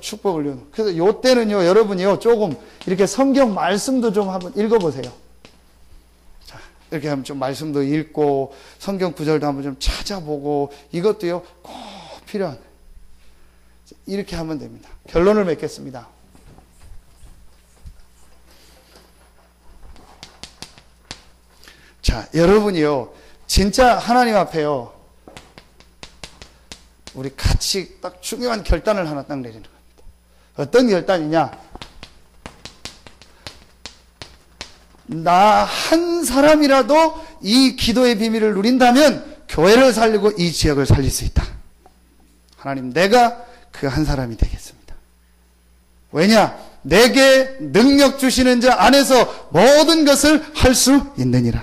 축복을요. 그래서 요 때는요, 여러분이요, 조금 이렇게 성경 말씀도 좀 한번 읽어보세요. 자, 이렇게 하면 좀 말씀도 읽고, 성경 구절도 한번 좀 찾아보고, 이것도요, 꼭 필요한. 이렇게 하면 됩니다. 결론을 맺겠습니다. 자, 여러분이요, 진짜 하나님 앞에요, 우리 같이 딱 중요한 결단을 하나 딱 내리는 겁니다. 어떤 결단이냐? 나 한 사람이라도 이 기도의 비밀을 누린다면 교회를 살리고 이 지역을 살릴 수 있다. 하나님, 내가 그 한 사람이 되겠습니다. 왜냐? 내게 능력 주시는 자 안에서 모든 것을 할 수 있느니라.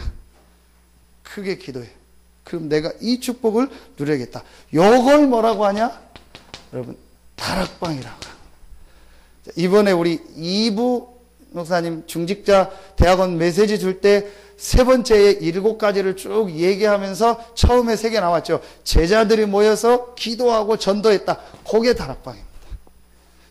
크게 기도해. 그럼 내가 이 축복을 누려야겠다. 요걸 뭐라고 하냐? 여러분, 다락방이라고. 이번에 우리 이부 목사님 중직자 대학원 메시지 줄 때 세 번째에 7가지를 쭉 얘기하면서 처음에 3개 나왔죠. 제자들이 모여서 기도하고 전도했다. 그게 다락방입니다.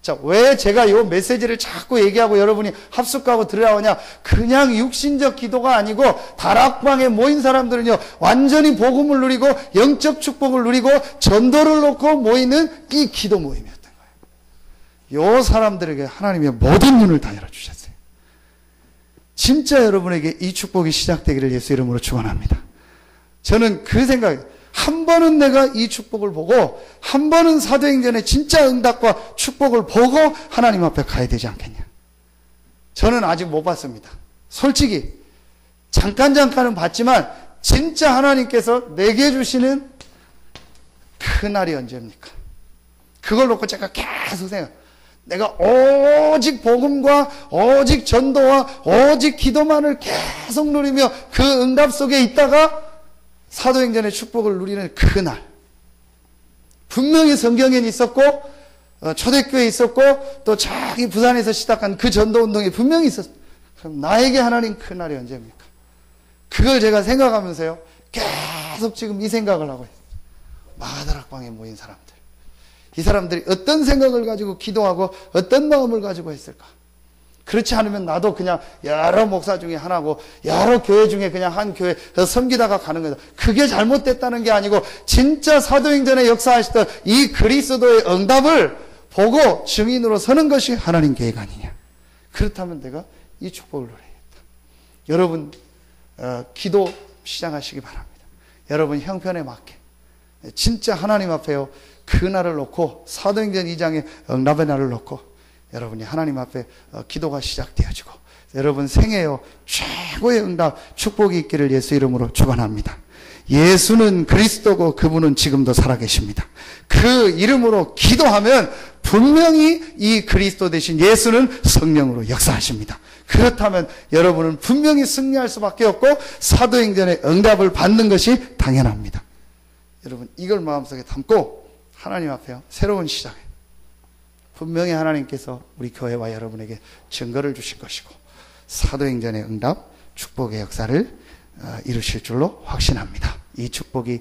자, 왜 제가 요 메시지를 자꾸 얘기하고 여러분이 합숙하고 들어오냐? 그냥 육신적 기도가 아니고 다락방에 모인 사람들은요, 완전히 복음을 누리고 영적 축복을 누리고 전도를 놓고 모이는 이 기도 모임이었던 거예요. 요 사람들에게 하나님의 모든 눈을 다 열어주셨어요. 진짜 여러분에게 이 축복이 시작되기를 예수 이름으로 축원합니다. 저는 그 생각, 한 번은 내가 이 축복을 보고 한 번은 사도행전의 진짜 응답과 축복을 보고 하나님 앞에 가야 되지 않겠냐. 저는 아직 못 봤습니다. 솔직히 잠깐은 봤지만 진짜 하나님께서 내게 주시는 그 날이 언제입니까? 그걸 놓고 제가 계속 내가 오직 복음과 오직 전도와 오직 기도만을 계속 누리며 그 응답 속에 있다가 사도행전의 축복을 누리는 그날, 분명히 성경에는 있었고 초대교회에 있었고 또 저기 부산에서 시작한 그 전도운동이 분명히 있었습니다. 그럼 나에게 하나님 그날이 언제입니까? 그걸 제가 생각하면서요 계속 지금 이 생각을 하고 있어요. 마가다락방에 모인 사람들, 이 사람들이 어떤 생각을 가지고 기도하고 어떤 마음을 가지고 했을까? 그렇지 않으면 나도 그냥 여러 목사 중에 하나고 여러 교회 중에 그냥 한 교회 섬기다가 가는 거다. 그게 잘못됐다는 게 아니고 진짜 사도행전에 역사하시던 이 그리스도의 응답을 보고 증인으로 서는 것이 하나님 계획 아니냐. 그렇다면 내가 이 축복을 누려야겠다. 여러분 기도 시작하시기 바랍니다. 여러분 형편에 맞게 진짜 하나님 앞에요 그날을 놓고 사도행전 2장의 응답의 날을 놓고 여러분이 하나님 앞에 기도가 시작되어지고 여러분 생애요 최고의 응답 축복이 있기를 예수 이름으로 축원합니다. 예수는 그리스도고 그분은 지금도 살아계십니다. 그 이름으로 기도하면 분명히 이 그리스도 대신 예수는 성령으로 역사하십니다. 그렇다면 여러분은 분명히 승리할 수밖에 없고 사도행전의 응답을 받는 것이 당연합니다. 여러분 이걸 마음속에 담고 하나님 앞에요 새로운 시작에 분명히 하나님께서 우리 교회와 여러분에게 증거를 주실 것이고 사도행전의 응답, 축복의 역사를 이루실 줄로 확신합니다. 이 축복이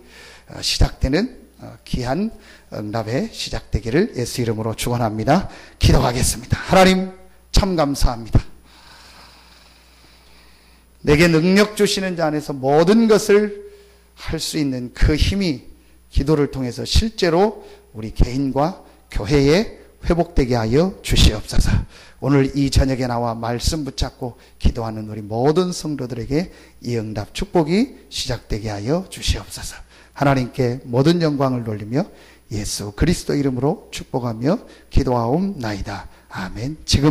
시작되는 귀한 응답에 시작되기를 예수 이름으로 축원합니다. 기도하겠습니다. 하나님 참 감사합니다. 내게 능력 주시는 자 안에서 모든 것을 할 수 있는 그 힘이 기도를 통해서 실제로 우리 개인과 교회에 회복되게 하여 주시옵소서. 오늘 이 저녁에 나와 말씀 붙잡고 기도하는 우리 모든 성도들에게 이 응답 축복이 시작되게 하여 주시옵소서. 하나님께 모든 영광을 돌리며 예수 그리스도 이름으로 축복하며 기도하옵나이다. 아멘. 지금